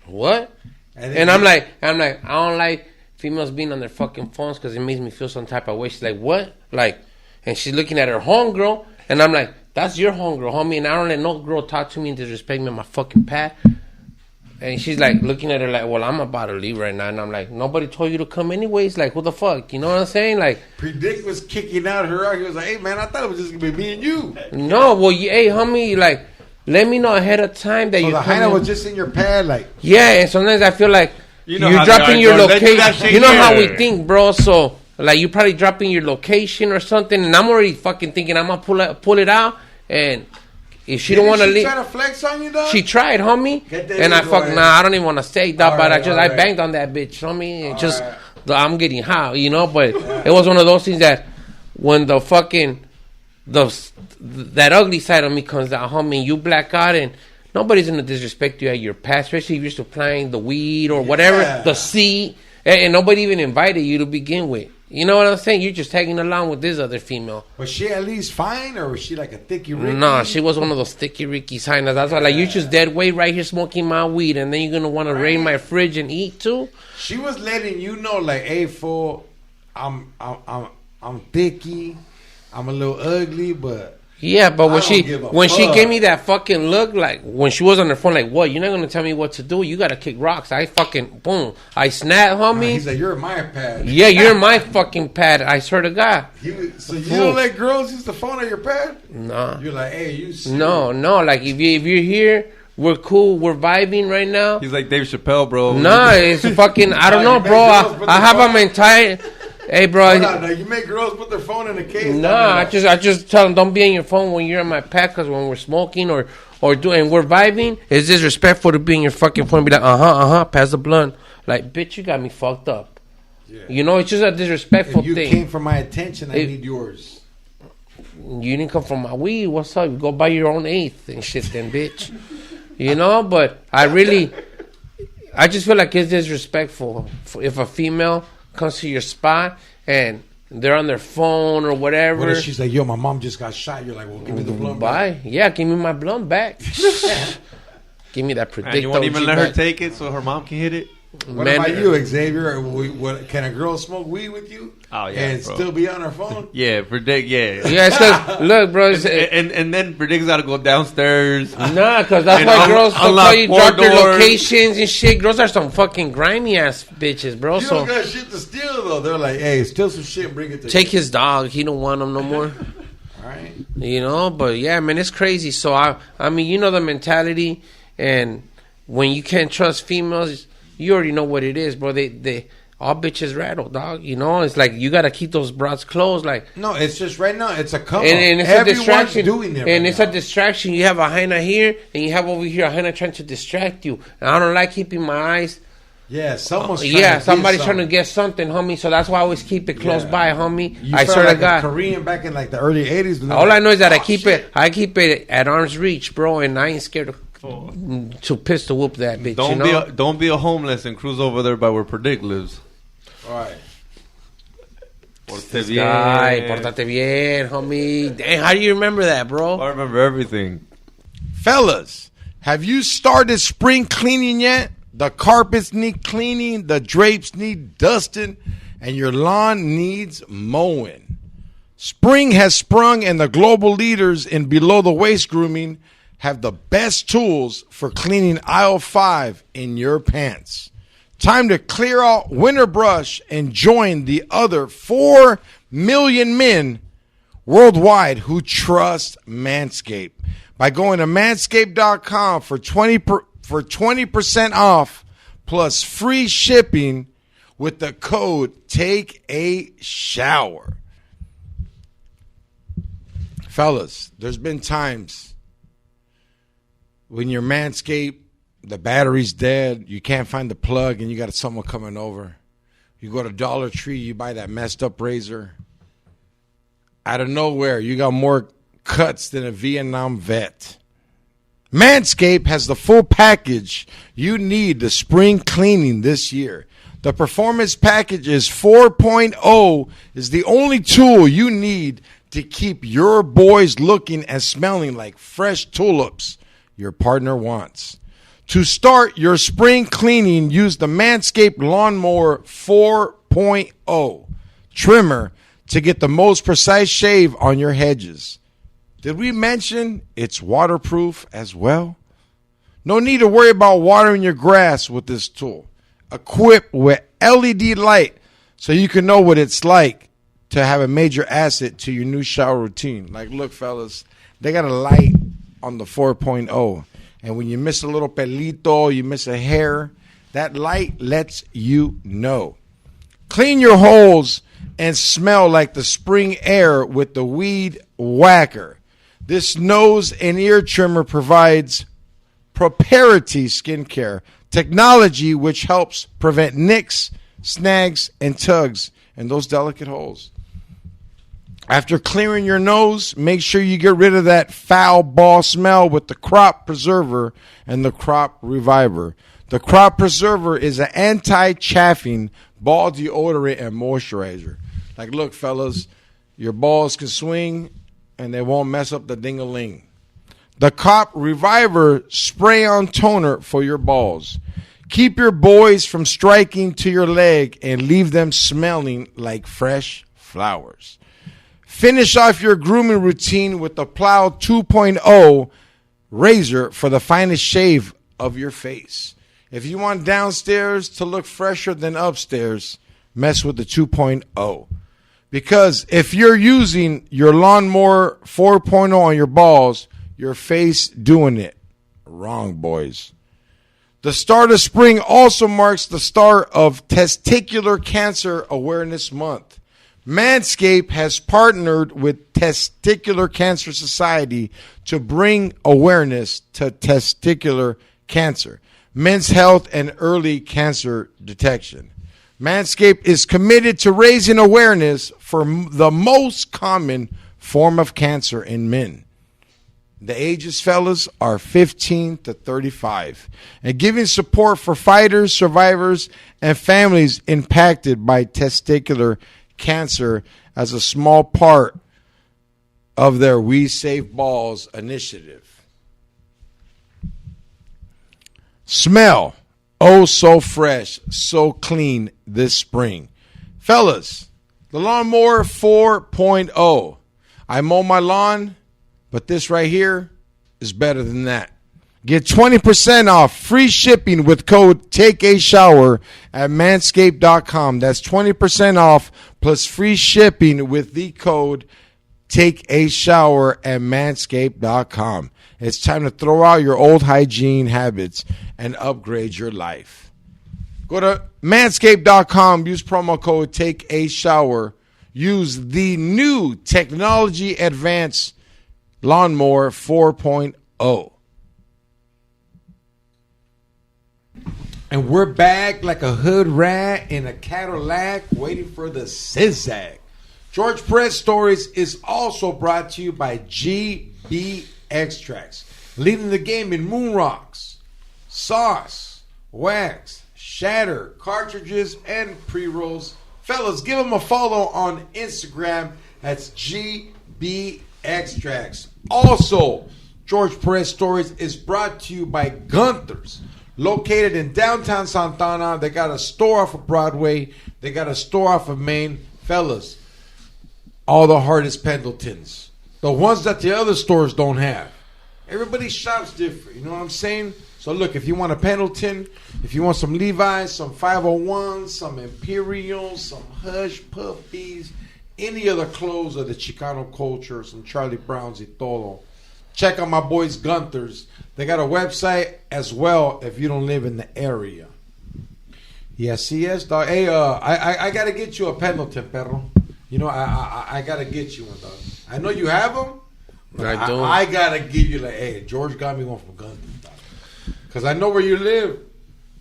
S3: what? And I'm like, I don't like females being on their fucking phones because it makes me feel some type of way. She's like, what? Like, and she's looking at her homegirl, and I'm like, that's your homegirl, homie, and I don't let no girl talk to me and disrespect me on my fucking pad. And she's like looking at her like, well, I'm about to leave right now. And I'm like, nobody told you to come anyways. Like, who the fuck? You know what I'm saying? Like,
S1: Predikt was kicking out her out. He was like, hey, man, I thought it was just going to be me and you.
S3: No, well, hey, homie, like, let me know ahead of time that
S1: so
S3: you're
S1: the hyena was just in your pad, like.
S3: Yeah, and sometimes I feel like
S2: You know
S3: you're
S2: how
S3: dropping
S2: they
S3: your
S2: are. Don't let you that
S3: location.
S2: shit
S3: You know how we
S2: here.
S3: think, bro. So, like, you probably dropping your location or something. And I'm already fucking thinking I'm going to pull it out. And if she don't want to
S1: Didn't
S3: leave.
S1: she try to flex on you, dog?
S3: She tried, homie.
S1: Get that
S3: And I
S1: nigga
S3: fuck,
S1: away.
S3: nah, I don't even want to say that,
S1: All
S3: but
S1: right,
S3: I
S1: all
S3: banged on that bitch, homie. It just,
S1: right.
S3: I'm getting hot, you know? But it was one of those things that when the fucking, that ugly side of me comes out, homie, you black out and nobody's going to disrespect you at your past, especially if you're supplying the weed or whatever,
S1: Yeah.
S3: the seed, and nobody even invited you to begin with. You know what I'm saying? You're just tagging along with this other female.
S1: Was she at least fine, or was she like a thicky Ricky?
S3: No, she was one of those sticky Ricky signers. That's why, like, you just dead weight right here smoking my weed, and then you're gonna want to raid my fridge and eat too.
S1: She was letting you know, like, hey, fool, I'm thicky, I'm a little ugly, but
S3: Yeah, but
S1: I don't give a
S3: when she
S1: fuck.
S3: gave me that fucking look, like when she was on her phone, like, what? You're not gonna tell me what to do? You gotta kick rocks. I fucking boom. I snap, homie.
S1: he's like, you're in my pad.
S3: Yeah, you're in my fucking pad. I swear to God.
S1: So you don't let girls use the phone on your pad?
S3: No.
S1: You're like, hey, you.
S3: No. Like if you're here, we're cool. We're vibing right now.
S2: He's like Dave Chappelle, bro.
S3: No, it's fucking. I don't
S1: Nah,
S3: know,
S1: you make
S3: bro.
S1: girls put
S3: I
S1: the
S3: have
S1: phone-
S3: a entire. Hey, bro.
S1: Hold on, now, you make girls put their phone in the case.
S3: Nah, I just tell them don't be on your phone when you're on my pad, because when we're smoking or doing we're vibing, it's disrespectful to be on your fucking phone and be like, pass the blunt. Like, bitch, you got me fucked up.
S1: Yeah.
S3: You know, it's just a disrespectful
S1: If you
S3: thing.
S1: came for my attention, I
S3: It-
S1: need yours.
S3: You didn't come from my weed. What's up? You go buy your own eighth and shit then, bitch. You know, but I just feel like it's disrespectful if a female comes to your spot and they're on their phone or whatever.
S1: What if she's like, yo, my mom just got shot? You're like, well, give me the blunt.
S3: Bye. Yeah, give me my blunt back. Give me that Predikt.
S2: And you won't even
S3: OG
S2: let her
S3: back.
S2: take it so her mom can hit it?
S1: What
S3: Man,
S1: about you, Xavier? Can a girl smoke weed with you?
S2: Oh, yeah,
S1: and
S2: bro.
S1: still be on her phone?
S2: Yeah, Predikt, yeah.
S3: Yeah, it's 'cause, look, bro. It's,
S2: And then Predikt's got to go downstairs.
S3: nah, because that's
S2: And
S3: why girls don't
S2: unlock
S3: tell you
S2: four
S3: drop their
S2: doors.
S3: locations and shit. Girls are some fucking grimy ass bitches, bro.
S1: You
S3: So
S1: don't got shit to steal, though. They're like, hey, steal some shit and bring it to
S3: take his dog. He don't want him no more.
S1: All right.
S3: You know, but yeah, man, it's crazy. So I mean, you know the mentality, and when you can't trust females, you already know what it is, bro. They all bitches rattle, dog. You know, it's like you gotta keep those broads closed, like.
S1: No, it's just right now. It's a couple.
S3: And it's
S1: Everyone's
S3: a distraction.
S1: doing it
S3: and
S1: right
S3: it's
S1: now.
S3: a distraction. You have a hyena here, and you have over here a hyena trying to distract you. And I don't like keeping my eyes.
S1: Yeah, someone's trying
S3: Yeah,
S1: to
S3: somebody's
S1: get
S3: trying to
S1: something.
S3: get something, homie. So that's why I always keep it close
S1: Yeah.
S3: by, homie.
S1: You
S3: I
S1: felt
S3: swear
S1: like
S3: to God.
S1: a Korean back in like the early 80s. when they're
S3: All
S1: like,
S3: I know is that
S1: "Oh,
S3: I keep it at arm's reach, bro, and I ain't scared to pistol whoop that bitch.
S2: Don't
S3: you know?
S2: don't be a homeless and cruise over there by where Predikt lives.
S1: All right.
S2: Portate
S3: Ay,
S2: bien.
S3: portate bien, homie. Dang, how do you remember that, bro?
S2: I remember everything.
S1: Fellas, have you started spring cleaning yet? The carpets need cleaning, the drapes need dusting, and your lawn needs mowing. Spring has sprung, and the global leaders in below the waist grooming have the best tools for cleaning aisle 5 in your pants. Time to clear out winter brush and join the other 4 million men worldwide who trust Manscaped by going to manscaped.com for 20% off plus free shipping with the code Take a Shower. Fellas, there's been times when your Manscaped, the battery's dead, you can't find the plug, and you got someone coming over. You go to Dollar Tree, you buy that messed up razor. Out of nowhere, you got more cuts than a Vietnam vet. Manscaped has the full package you need to spring cleaning this year. The Performance Package is 4.0 is the only tool you need to keep your boys looking and smelling like fresh tulips your partner wants. To start your spring cleaning, use the Manscaped Lawnmower 4.0 trimmer to get the most precise shave on your hedges. Did we mention it's waterproof as well? No need to worry about watering your grass with this tool. Equipped with LED light so you can know what it's like to have a major asset to your new shower routine. Like, look, fellas, they got a light on the 4.0. And when you miss a little pelito, you miss a hair, that light lets you know. Clean your holes and smell like the spring air with the Weed Whacker. This nose and ear trimmer provides proprietary skincare technology which helps prevent nicks, snags, and tugs in those delicate holes. After clearing your nose, make sure you get rid of that foul ball smell with the Crop Preserver and the Crop Reviver. The Crop Preserver is an anti-chaffing ball deodorant and moisturizer. Like, look, fellas, your balls can swing and they won't mess up the ding-a-ling. The Crop Reviver spray-on toner for your balls. Keep your boys from striking to your leg and leave them smelling like fresh flowers. Finish off your grooming routine with the Plow 2.0 razor for the finest shave of your face. If you want downstairs to look fresher than upstairs, mess with the 2.0. Because if you're using your Lawnmower 4.0 on your balls, your face doing it wrong, boys. The start of spring also marks the start of Testicular Cancer Awareness Month. Manscaped has partnered with Testicular Cancer Society to bring awareness to testicular cancer, men's health, and early cancer detection. Manscaped is committed to raising awareness for the most common form of cancer in men. The ages, fellas, are 15 to 35, and giving support for fighters, survivors, and families impacted by testicular cancer as a small part of their We Save Balls initiative. Smell, oh so fresh, so clean this spring. Fellas, the Lawnmower 4.0. I mow my lawn, but this right here is better than that. Get 20% off free shipping with code TakeAShower at manscaped.com. That's 20% off plus free shipping with the code TakeAShower at manscaped.com. It's time to throw out your old hygiene habits and upgrade your life. Go to manscaped.com. Use promo code TakeAShower. Use the new technology advanced Lawnmower 4.0. And we're back like a hood rat in a Cadillac waiting for the zigzag. George Perez Stories is also brought to you by GB Extracts, leading the game in moon rocks, sauce, wax, shatter, cartridges, and pre-rolls. Fellas, give them a follow on Instagram. That's GB Extracts. Also, George Perez Stories is brought to you by Gunther's, located in downtown Santana. They got a store off of Broadway. They got a store off of Main. Fellas, all the hardest Pendletons. The ones that the other stores don't have. Everybody shops different. You know what I'm saying? So look, if you want a Pendleton, if you want some Levi's, some 501s, some Imperials, some Hush Puppies, any other clothes of the Chicano culture, some Charlie Browns y todo, check out my boys Gunther's. They got a website as well if you don't live in the area. Yes, dog. Hey, I got to get you a Pendleton, perro. You know, I got to get you one, dog. I know you have them.
S3: I don't.
S1: I got to give you, like, hey, George got me one from Gunther's, dog. Because I know where you live.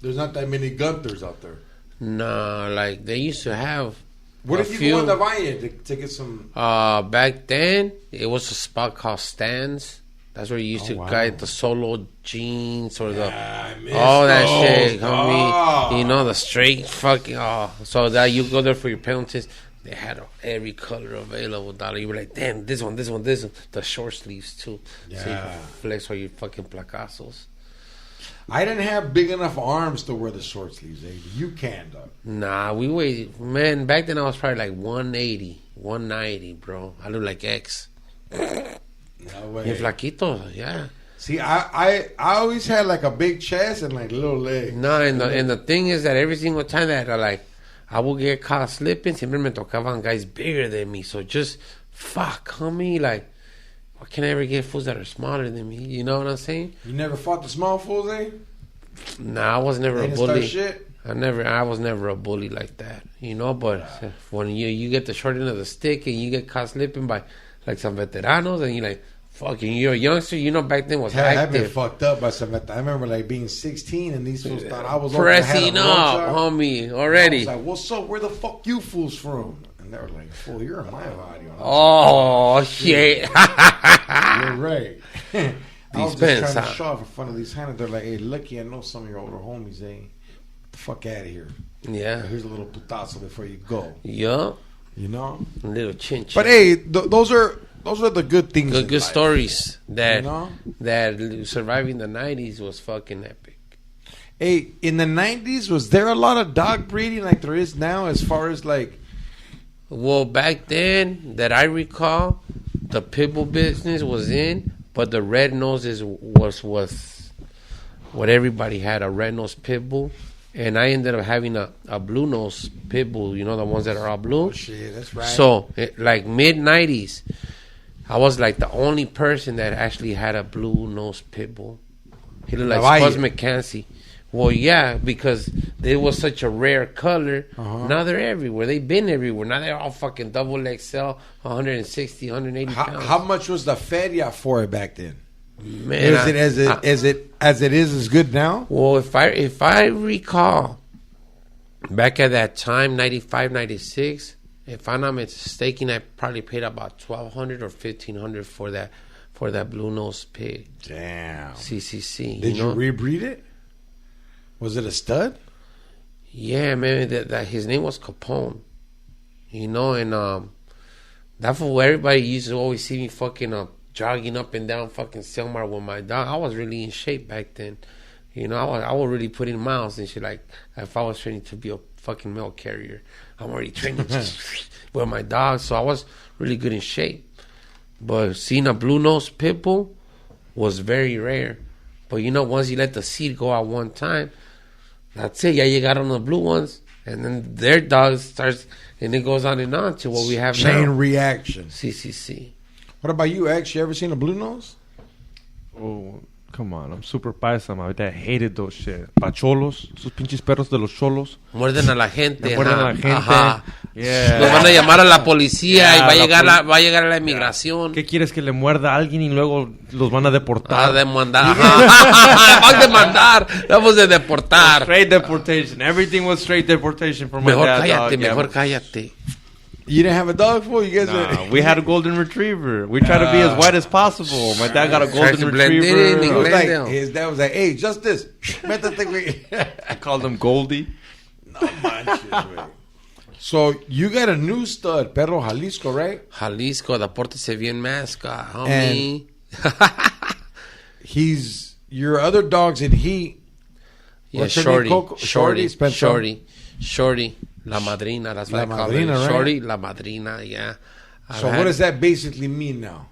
S1: There's not that many Gunthers out there.
S3: Nah, like, they used to have.
S1: What if you go in the Valle to get some?
S3: Back then, it was a spot called Stands. That's where you used to get the solo jeans or that shit, homie. You know, the straight fucking. So that you go there for your penalties. They had every color available, dog. You were like, damn, this one. The short sleeves too.
S1: Yeah.
S3: So you can flex all your fucking placazos.
S1: I didn't have big enough arms to wear the short sleeves, eh? You can, dog.
S3: Nah, we weighed, man, back then I was probably like 180, 190, bro. I look like X.
S1: No way.
S3: Y flaquito, yeah.
S1: See, I always had like a big chest and like little legs.
S3: No, and the thing is that every single time that I will get caught slipping, siempre me tocaban guys bigger than me. So just fuck, homie, like, why can't I ever get fools that are smaller than me? You know what I'm saying?
S1: You never fought the small fools, eh?
S3: Nah, I was never
S1: They
S3: a
S1: didn't
S3: bully.
S1: start shit?
S3: I was never a bully like that, you know. But when you get the short end of the stick and you get caught slipping by like some veteranos, and you're like, fucking, you're a youngster, you know. Back then was
S1: Hell, I've been
S3: active,
S1: fucked up by some. I remember like being 16 and these fools thought I was
S3: pressing up, homie,
S1: I
S3: already.
S1: was like, what's up? Where the fuck you fools from? And they were like, fool, you're in my body.
S3: Oh shit!
S1: You're right. I was just trying to
S3: Dispensa.
S1: show off in front of these hands. They're like, hey, lucky I know some of your older homies, eh? Get the fuck out of here.
S3: Yeah,
S1: Here's a little putazo before you go.
S3: yeah,
S1: You know?
S3: a little chin.
S1: But hey, those are the good things.
S3: good
S1: in life,
S3: stories that
S1: You know?
S3: that surviving the '90s was fucking epic.
S1: Hey, in the 90s, was there a lot of dog breeding like there is now as far as like...
S3: Well, back then that I recall, the pitbull business was in, but the red noses was what everybody had, a red nose pitbull, and I ended up having a blue nose pitbull. You know, the ones that are all blue.
S1: Oh, shit, that's right.
S3: So, like mid '90s, I was like the only person that actually had a blue nose pitbull. He looked like Spuzz McCancy. Well, yeah, because it was such a rare color. Now they're everywhere. They've been everywhere. Now they're all fucking double XL, 160, 180 pounds.
S1: How much was the feria for it back then?
S3: Man,
S1: Is it as good now?
S3: Well, if I recall, back at that time, 95, 96, if I'm not mistaken, I probably paid about $1,200 or $1,500 for that blue nose pig.
S1: Damn.
S3: CCC.
S1: Did you rebreed it? Was it a stud?
S3: Yeah, man. That his name was Capone. You know, and that's where everybody used to always see me fucking jogging up and down fucking Selmar with my dog. I was really in shape back then. You know, I was really putting miles and shit. Like, if I was training to be a fucking mail carrier, I'm already training with my dog. So I was really good in shape. But seeing a blue nose pit bull was very rare. But you know, once you let the seed go out one time, that's it. Yeah, you got on the blue ones, and then their dog starts, and it goes on and on to what we have
S1: Chain
S3: now.
S1: reaction.
S3: CCC.
S1: What about you, X? You ever seen a blue nose?
S2: Oh, come on. I'm super paisa. My dad hated those shit. Pa' cholos. Esos pinches perros de los cholos.
S3: Muerden a la gente.
S2: Me muerden a la gente.
S3: Ajá.
S2: Yeah.
S3: Los van a llamar a la policía
S2: Yeah,
S3: y va
S2: la
S3: a llegar a la inmigración.
S2: ¿Qué quieres que le muerda a alguien y luego los van a deportar?
S3: A demandar. Ajá. Van a demandar. Vamos a deportar.
S2: Straight deportation. Everything was straight deportation for my
S3: Mejor
S2: dad.
S3: cállate,
S2: dog.
S3: mejor
S2: Yeah.
S3: cállate.
S1: You didn't have a dog for you guys?
S2: Nah, we had a golden retriever. We tried to be as white as possible. My dad got a
S3: Tried
S2: golden
S3: to blend it in
S2: retriever.
S1: It was
S3: Glendale.
S1: like, his dad was like, hey, just this.
S2: I called him Goldie.
S1: No manches, güey. So you got a new stud, Perro Jalisco, right?
S3: Jalisco, depórtese bien masca, homie.
S1: He's your other dogs in heat.
S3: Yeah,
S1: What's her name,
S3: Shorty.
S1: Coco?
S3: Shorty.
S1: Spencer?
S3: Shorty. La Madrina. That's what
S1: La
S3: I call
S1: Madrina,
S3: her.
S1: right?
S3: Shorty, La Madrina, yeah.
S1: So what does that basically mean now?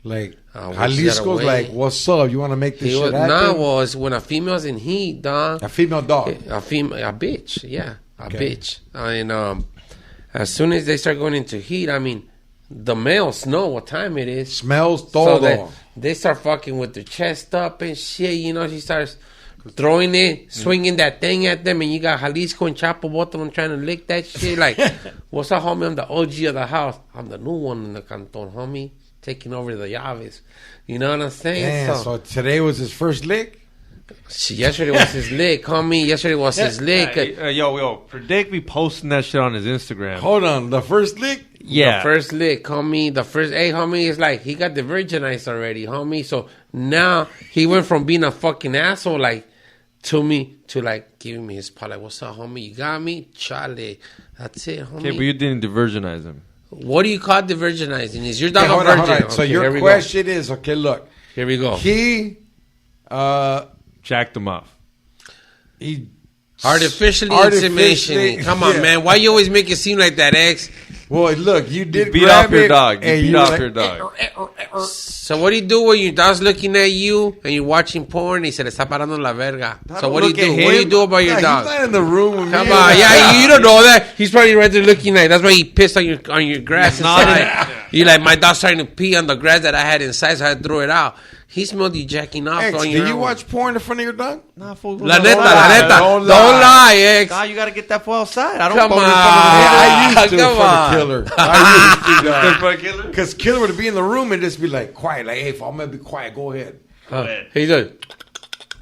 S1: Like,
S3: what's
S1: Jalisco's
S3: that
S1: like,
S3: away?
S1: what's up? You want to make this shit happen?
S3: Nah, well, it's when a female's in heat, dog.
S1: A female dog.
S3: A bitch, yeah. A
S1: Okay.
S3: bitch. I mean, as soon as they start going into heat, I mean, the males know what time it is.
S1: Smells
S3: So
S1: todo.
S3: they start fucking with their chest up and shit. You know, she starts throwing it, swinging that thing at them, and you got Jalisco and Chapo, both of them trying to lick that shit. Like, what's up, homie? I'm the OG of the house. I'm the new one in the canton, homie. Taking over the llaves. You know what I'm saying?
S1: Damn, so today was his first lick?
S3: Yesterday was his lick, homie. Yesterday was his lick.
S2: Yo, Predikt be posting that shit on his Instagram.
S1: Hold on, the first lick?
S2: Yeah.
S3: The first lick, homie. The first, hey, homie, it's like he got the virginized already, homie. So now he went from being a fucking asshole, like, to me, to like giving me his paw. Like, what's up, homie? You got me? Chale. That's it, homie.
S2: Okay, but you didn't divergenize him.
S3: What do you call the virginizing? Is your dog
S1: Okay,
S3: a
S1: hold on,
S3: virgin?
S1: hold on. So
S3: Okay,
S1: your
S3: here we
S1: question is, okay, look.
S3: go. Here we go.
S1: He
S2: Jacked him off.
S1: he
S3: Artificially
S1: Artificially-
S3: insemination. Come on,
S1: yeah.
S3: man. Why you always make it seem like that, X?
S1: Well, look, you did
S2: beat
S1: grab
S2: off your
S1: it,
S2: dog. You
S1: and
S2: beat
S1: you
S2: off
S1: were
S2: your
S1: like,
S2: dog.
S3: So what do you do when your dog's looking at you and you're watching porn y se le está parando la verga? So what do you do? What do you do about your
S1: Nah,
S3: dog?
S1: He's not in the room with
S3: Come
S1: me.
S3: on, yeah, you don't know that. He's probably right there looking at. That's why he pissed on your grass inside. You like my dog's trying to pee on the grass that I had inside, so I threw it out. He smelled you jacking off
S1: X,
S3: on
S1: do
S3: your
S1: you
S3: own.
S1: watch porn in front of your dog?
S2: Nah, fool.
S3: La
S2: Don't
S3: neta,
S2: lie.
S3: don't lie, X.
S2: Nah, you gotta get that fool outside. I don't
S3: Come
S2: bone
S3: on.
S2: in front
S1: I used to
S3: come
S1: for
S3: on.
S1: the killer. I used to, dog.
S2: of the killer.
S1: Because Killer would be in the room and just be like, quiet. Like, hey, if I'm going to be quiet, go ahead.
S3: He's like,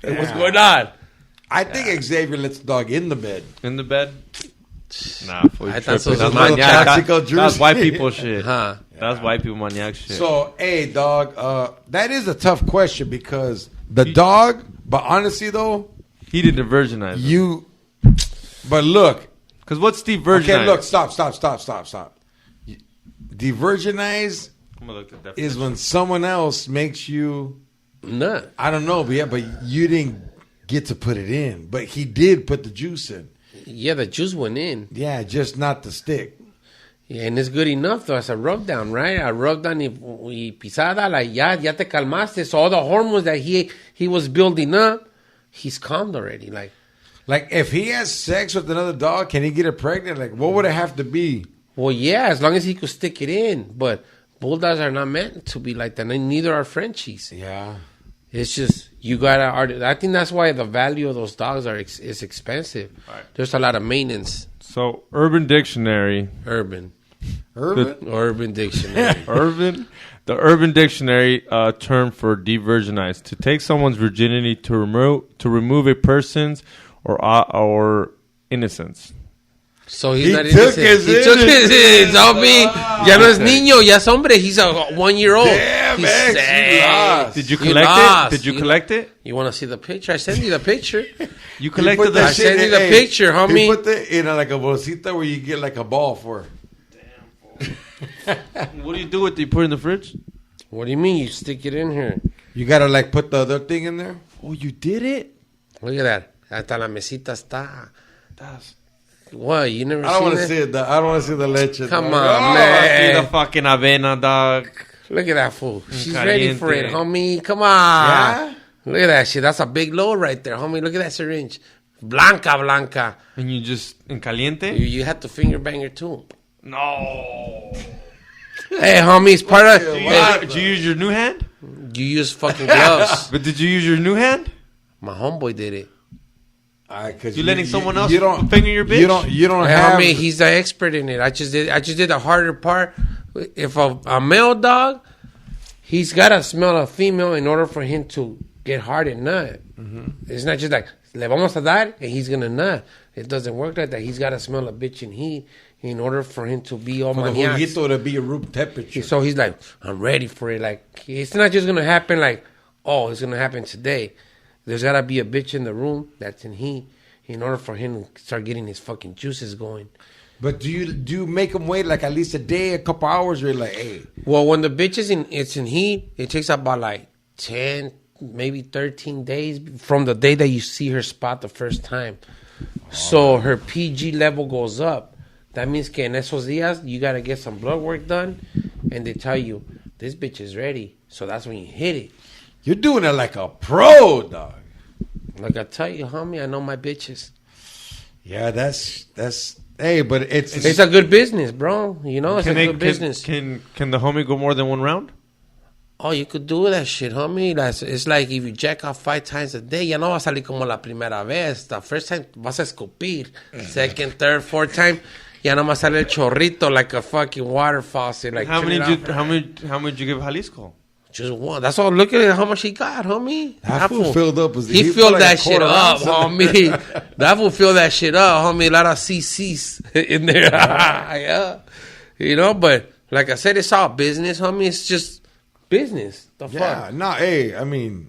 S3: hey, what's going on?
S1: I think Xavier lets the dog in the bed.
S2: In the bed. Nah, fool.
S3: I
S2: you
S3: thought so.
S2: tripping.
S1: That's
S2: That's
S1: a
S2: maniac.
S1: toxical
S2: That's white
S1: juice.
S2: people shit.
S3: Huh.
S2: That's white people maniac shit.
S1: So, hey, dog, that is a tough question because the dog, but honestly, though,
S2: he did the virginize.
S1: but look.
S2: Because what's Steve virginized?
S1: Okay, look, stop. De-virginize
S2: I'm gonna look at that
S1: is
S2: definition.
S1: when someone else makes you,
S3: Nut.
S1: I don't know, but you didn't get to put it in. But he did put the juice in.
S3: Yeah, the juice went in.
S1: Yeah, just not the stick.
S3: Yeah, and it's good enough though as a rub down, right? A rub down y pisada, like ya te calmaste. So all the hormones that he was building up, he's calmed already.
S1: Like, if he has sex with another dog, can he get her pregnant? Like, what would it have to be?
S3: Well, yeah, as long as he could stick it in. But bulldogs are not meant to be like that. And neither are Frenchies.
S1: Yeah.
S3: It's just you gotta. I think that's why the value of those dogs is expensive.
S2: Right.
S3: There's a lot of maintenance.
S2: So, Urban Dictionary.
S3: Urban Dictionary.
S2: The Urban Dictionary term for de-virginize, to take someone's virginity, to remove a person's or innocence.
S3: So he's
S1: He
S3: not
S1: took
S3: innocent.
S1: his
S3: He took his
S1: innocence.
S3: homie. Ya no es niño, ya es hombre. He's a 1 year old.
S1: Damn,
S3: He's
S1: X, you
S3: sad.
S1: lost.
S2: Did you
S3: You
S2: collect
S3: lost.
S2: it? Did you collect it?
S3: You want to see the picture? I sent you the picture.
S2: You
S1: He
S2: collected
S1: put that
S2: the
S3: I
S1: shit
S3: sent you
S1: in-
S3: the
S1: hey,
S3: picture, homie.
S1: He put the in like a bolsita where you get like a ball for.
S2: What do you do with it? You put it in the fridge?
S3: What do you mean? You stick it in here?
S1: You gotta like put the other thing in there.
S2: Oh, you did it?
S3: Look at that. Hasta la mesita está.
S2: That's...
S3: What? You never
S1: I don't
S3: seen
S1: want to
S3: that?
S1: see it. I don't want to see the leche.
S3: Come
S1: dog.
S3: on,
S1: Oh,
S3: man.
S2: See the fucking avena, dog.
S3: Look at that fool. She's
S2: Caliente.
S3: ready for it, homie. Come on.
S1: Yeah?
S3: Look at that shit. That's a big load right there, homie. Look at that syringe. Blanca.
S2: And you just, in caliente?
S3: You had to finger bang her too.
S2: No.
S3: Hey, homie, it's part of...
S2: Did you use your new hand?
S3: You use fucking gloves.
S2: But did you use your new hand?
S3: My homeboy did it.
S1: Cause
S2: You letting someone else
S1: you don't
S2: finger your bitch?
S1: You don't
S3: Hey,
S1: have.
S3: homie, he's the expert in it. I just did the harder part. If a male dog, he's got to smell a female in order for him to get hard and nut. Mm-hmm. It's not just like, le vamos a dar, and he's going to nut. It doesn't work like that. He's got to smell a bitch and he, in order for him to be all
S1: for the
S3: maniac.
S1: juguito to be room temperature.
S3: So he's like, I'm ready for it. Like, it's not just going to happen like, oh, it's going to happen today. There's got to be a bitch in the room that's in he, in order for him to start getting his fucking juices going.
S1: But do you make them wait like at least a day, a couple hours? Or you're like, hey,
S3: Well, when the bitch is it's in heat, it takes about like 10, maybe 13 days from the day that you see her spot the first time. So her PG level goes up. That means que en esos días, you got to get some blood work done. And they tell you, this bitch is ready. So that's when you hit it.
S1: you're doing it like a pro, dog.
S3: Like I tell you, homie, I know my bitches.
S1: Yeah, that's. Hey, but
S3: It's a good business, bro. You know, it's a good business.
S2: Can the homie go more than one round?
S3: Oh, you could do that shit, homie. It's like if you jack off 5 times a day, ya no va a salir como la primera vez. The first time vas a escupir. Second, third, fourth time, ya no va a salir el chorrito like a fucking water faucet. Like
S2: How many did you give Jalisco?
S3: Just one. That's all. Look at how much he got, homie.
S1: That fool filled up.
S3: He filled that shit up, homie. That fool filled that shit up, homie. A lot of CCs in there. Yeah. You know, but like I said, it's all business, homie. It's just business. The
S1: Yeah,
S3: fuck?
S1: no, hey, I mean,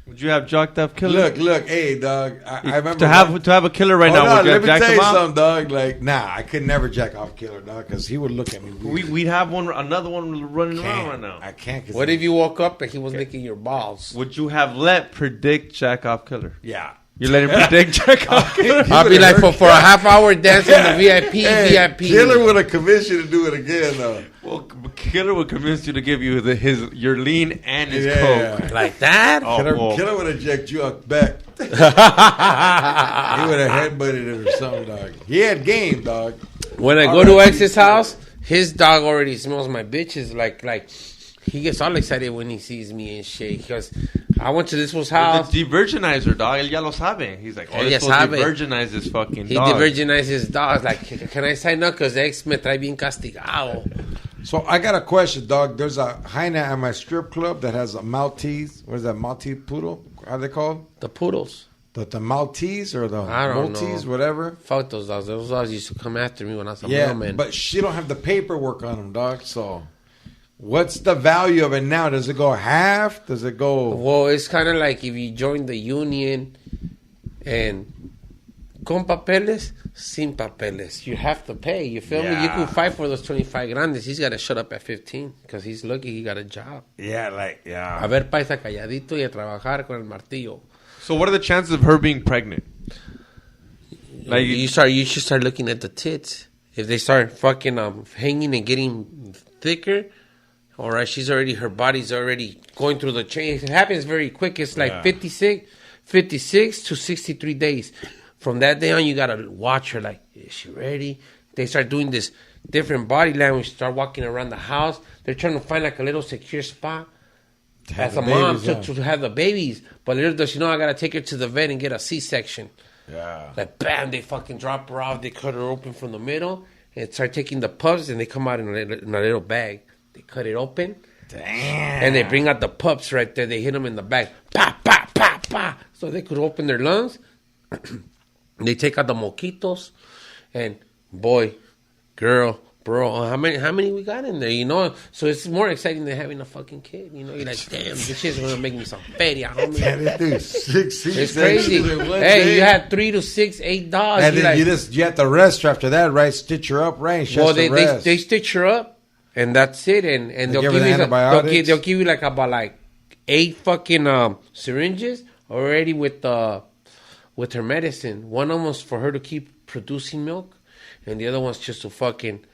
S2: Would you have jacked up killer?
S1: look, hey, dog. I remember
S2: to have a killer right now.
S1: Hold on,
S2: Would you
S1: let
S2: have
S1: me
S2: jacked
S1: tell
S2: him
S1: you
S2: up?
S1: something, dog. Like, nah, I could never jack off Killer, dog, because he would look at me weird.
S2: We'd have another one running around right now.
S1: I can't.
S3: What if you woke up and he was licking your balls?
S2: Would you have let Predikt jack off killer?
S1: Yeah.
S2: You let him predict check out.
S3: I'll be like, for a half hour dancing the VIP, VIP.
S1: Killer would have convinced you to do it again, though.
S2: Well, Killer would convince you to give you your lean and his coke.
S3: Like that?
S1: Killer would have jacked you up back. He would have headbutted it or something, dog. He had game, dog.
S3: When I go to X's house, his dog already smells my bitches. Like he gets all excited when he sees me and shit. Because I went to this fool's house.
S2: The de-virginizer, dog. Él ya lo sabe. He's like,
S3: Él ya
S2: supposed to
S3: sabe.
S2: de-virginize this fucking
S3: He
S2: dog.
S3: de-virginizes his dogs. Like, can I sign up? Because ex me trae bien castigado.
S1: So I got a question, dog. There's a hyena at my strip club that has a Maltese. What is that, Maltese poodle? How are they called?
S3: The poodles.
S1: The Maltese or the
S3: I don't
S1: Maltese,
S3: know.
S1: whatever.
S3: Fuck those dogs. Those dogs used to come after me when I was a
S1: Yeah,
S3: mailman.
S1: but she don't have the paperwork on them, dog. So what's the value of it now? Does it go half? Does it go...
S3: Well, it's kind of like if you join the union and con papeles, sin papeles. You have to pay. You feel me? You can fight for those 25 grandes. He's got to shut up at 15 because he's lucky he got a job.
S1: Yeah, like, yeah.
S3: A ver, paisa calladito y a trabajar con el martillo.
S2: So what are the chances of her being pregnant? Like
S3: You should start looking at the tits. If they start fucking hanging and getting thicker, all right, her body's already going through the change. It happens very quick. It's like 56 to 63 days. From that day on, you gotta watch her. Like, is she ready? They start doing this different body language. Start walking around the house. They're trying to find like a little secure spot as a mom to have the babies. But little does she know, I gotta take her to the vet and get a C-section.
S1: Yeah.
S3: Like, bam, they fucking drop her off. They cut her open from the middle and start taking the pups, and they come out in a little bag. They cut it open.
S1: Damn.
S3: And they bring out the pups right there. They hit them in the back. Pa, pa, pa, pa. So they could open their lungs. They take out the moquitos. And boy, girl, bro, how many we got in there, you know? So it's more exciting than having a fucking kid, you know? You're like, damn, this shit's gonna make me some feria, homie. It's crazy. Hey, you had 3 to 6, 8 dogs.
S1: And then you have to rest her after that, right? Stitch her up, right?
S3: Well, they stitch her up, and that's it. And they'll give you
S1: antibiotics.
S3: They'll give you like about 8 fucking syringes already with her medicine. One of them was for her to keep producing milk, and the other one's just to fucking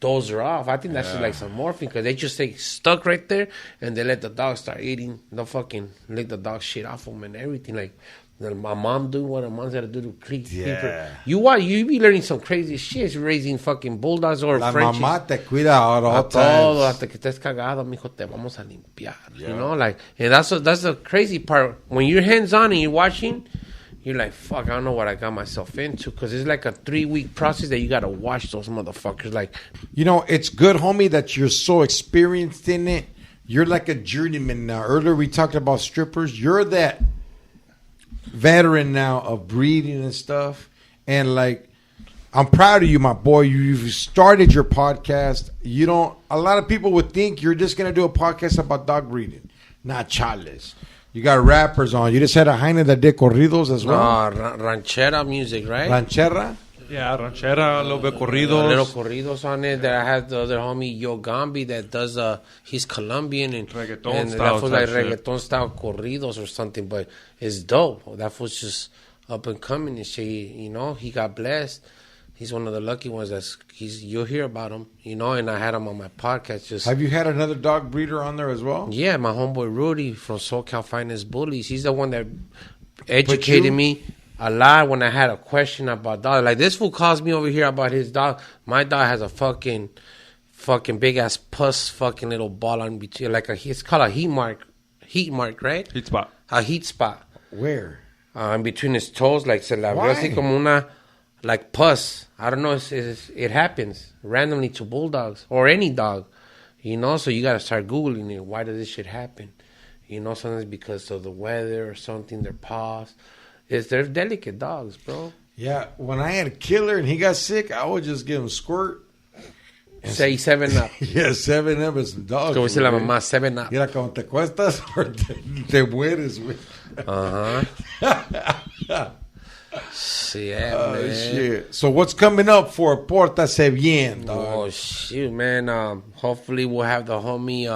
S3: doze her off. I think that's just like some morphine, because they just stay stuck right there, and they let the dog start eating. They'll fucking lick the dog shit off them and everything. Like my mom doing what a mom's got to do to keep her. You be learning some crazy shit raising fucking bulldogs or
S1: La
S3: Frenchies.
S1: mamá te cuida at all
S3: Todo,
S1: times.
S3: hasta que estés cagado, mijo, te vamos a limpiar. You know, like, and that's the crazy part. When you're hands on and you're watching, you're like, fuck, I don't know what I got myself into, because it's like a 3-week process that you got to watch those motherfuckers. Like,
S1: you know, it's good, homie, that you're so experienced in it. You're like a journeyman now. Earlier we talked about strippers. You're that veteran now of breeding and stuff. And like, I'm proud of you, my boy. You've started your podcast. A lot of people would think you're just going to do a podcast about dog breeding. Not chales. You got rappers on. You just had a hyena that did corridos as well.
S3: ranchera music, right?
S1: Ranchera?
S2: Yeah, ranchera, a little bit corridos.
S3: Little corridos on it. That I had the other homie Yo Gambi that does he's Colombian and
S2: reggaeton
S3: and
S2: style
S3: that was like
S2: type
S3: reggaeton style corridos or something, but it's dope. That was just up and coming and shit. You know, he got blessed. He's one of the lucky ones. You'll hear about him, you know. And I had him on my podcast.
S1: Have you had another dog breeder on there as well?
S3: Yeah, my homeboy Rudy from SoCal Finest Bullies. He's the one that educated me a lot when I had a question about dogs. Like, this fool calls me over here about his dog. My dog has a fucking big ass pus fucking little ball on between, like it's called a heat mark, right?
S2: Heat spot.
S3: A heat spot.
S1: Where?
S3: In between his toes, like se la abrió así como una, like pus. I don't know. It happens randomly to bulldogs or any dog, you know. So you gotta start googling it. Why does this shit happen? You know, sometimes because of the weather or something. Their paws. They're delicate dogs, bro.
S1: Yeah, when I had a killer and he got sick, I would just give him squirt.
S3: Say 7-Up.
S1: Yeah, 7-Up and some dogs.
S3: Como dice la mamá, 7-Up.
S1: Mira, como te cuestas or te mueres, güey.
S3: Shit,
S1: oh,
S3: man.
S1: shit. So what's coming up for Pórtase Bien, dog?
S3: Oh, shoot, man. Hopefully we'll have the homie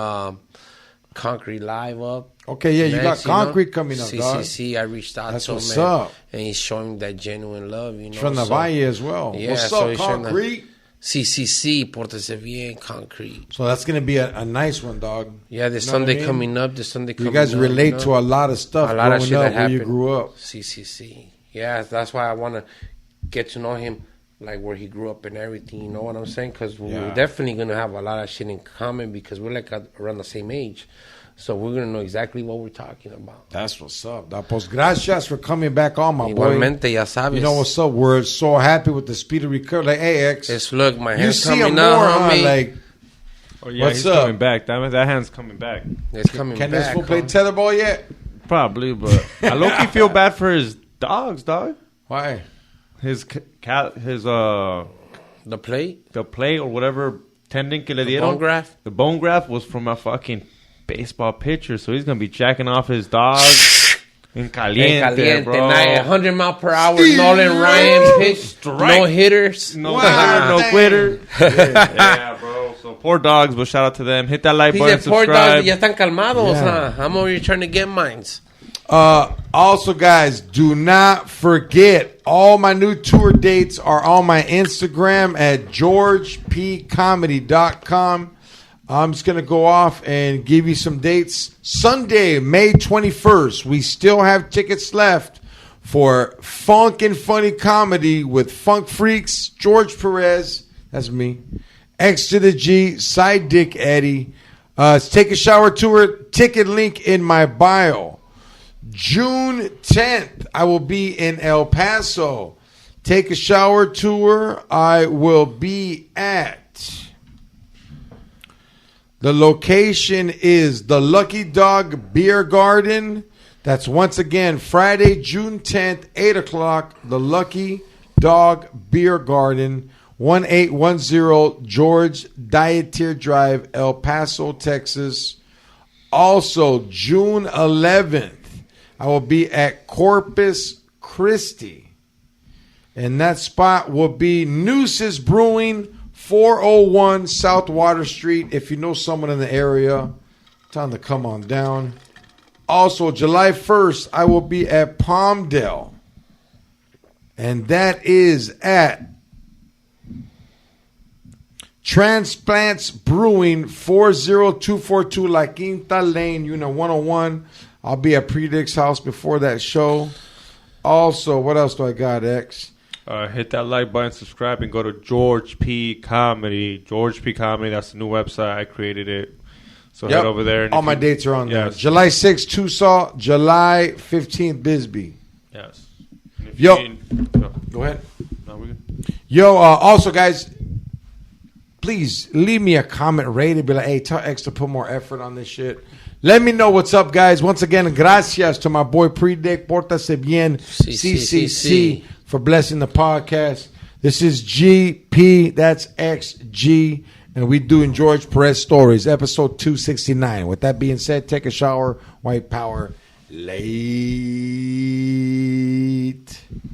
S3: Concrete Live up.
S1: Okay, yeah, you got
S3: Next,
S1: Concrete coming up, dog.
S3: CCC, I reached out
S1: That's
S3: to him,
S1: what's
S3: man,
S1: up.
S3: and he's showing that genuine love,
S1: From the Valle as well.
S3: Yeah,
S1: What's
S3: so
S1: up,
S3: he's showing that-
S1: Concrete?
S3: CCC, Pórtese Bien, Concrete.
S1: So that's going to be a nice one, dog.
S3: Yeah, this
S1: You know what
S3: Sunday
S1: I mean?
S3: coming up. This Sunday coming
S1: You
S3: up.
S1: guys relate to a lot of stuff
S3: A lot of
S1: growing
S3: shit
S1: up
S3: that
S1: where you
S3: happened.
S1: grew up.
S3: CCC. Yeah, that's why I want to get to know him, like where he grew up and everything. You know what I'm saying? Because
S1: Yeah.
S3: we're definitely going to have a lot of shit in common because we're like around the same age. So we're going to know exactly what we're talking about.
S1: That's what's up, dog. Pues gracias for coming back on, my boy.
S3: Igualmente, ya sabes.
S1: You know what's up? We're so happy with the speed of recovery. Like, hey, X,
S3: It's, look, my
S1: you
S3: hand's
S1: see him
S3: coming
S1: more,
S3: up,
S1: huh?
S3: homie.
S1: Like,
S2: Oh yeah,
S1: What's
S2: he's
S1: up?
S2: coming back. That hand's coming back.
S3: It's coming
S1: can
S3: back.
S1: this fool play
S3: huh?
S1: tetherball yet?
S2: Probably, but I low-key feel bad for his dogs, dog.
S1: Why?
S2: His cat,
S3: The plate?
S2: the play or whatever tendon que le
S3: The
S2: dieron.
S3: bone graft?
S2: The bone graft was from a fucking baseball pitcher, so he's gonna be jacking off his dog in caliente, bro.
S3: 100 mile per hour, Nolan Ryan pitch, no hitters.
S2: No,
S1: Wow,
S2: no
S1: dang.
S2: quitter. Yeah, bro. So poor dogs, but shout out to them. Hit that like
S3: He
S2: button,
S3: said, poor
S2: subscribe.
S3: dogs, ya están calmados,
S1: Yeah.
S3: huh? I'm over here trying to get mines.
S1: Also, guys, do not forget all my new tour dates are on my Instagram at georgepcomedy.com. I'm just going to go off and give you some dates. Sunday, May 21st, we still have tickets left for Funk and Funny Comedy with Funk Freaks, George Perez, that's me, X to the G, Side Dick Eddie. It's Take a Shower Tour, ticket link in my bio. June 10th, I will be in El Paso. Take a Shower Tour, I will be at... The location is the Lucky Dog Beer Garden. That's once again Friday, June 10th, 8 o'clock. The Lucky Dog Beer Garden, 1810 George Dieter Drive, El Paso, Texas. Also, June 11th, I will be at Corpus Christi. And that spot will be Noose's Brewing, 401 South Water Street. If you know someone in the area, tell them to come on down. Also, July 1st, I will be at Palmdale. And that is at Transplants Brewing, 40242 La Quinta Lane, Unit 101. I'll be at Predict's house before that show. Also, what else do I got, X?
S2: Hit that like button, subscribe, and go to George P Comedy. George P Comedy. That's the new website. I created it. So head over there. And
S1: all
S2: if
S1: my
S2: you-
S1: dates are on there.
S2: Yes.
S1: July 6th, Tucson. July 15th, Bisbee.
S2: Yes. And if
S1: Yo.
S2: you need- no,
S1: Go ahead.
S2: no, we're good.
S1: Yo, also, guys, please leave me a comment, rate it. Be like, hey, tell X to put more effort on this shit. Let me know what's up, guys. Once again, gracias to my boy Predikt, Pórtese Bien, CCC, for blessing the podcast. This is GP, that's XG, and we doing George Perez Stories, episode 269. With that being said, take a shower, white power, late.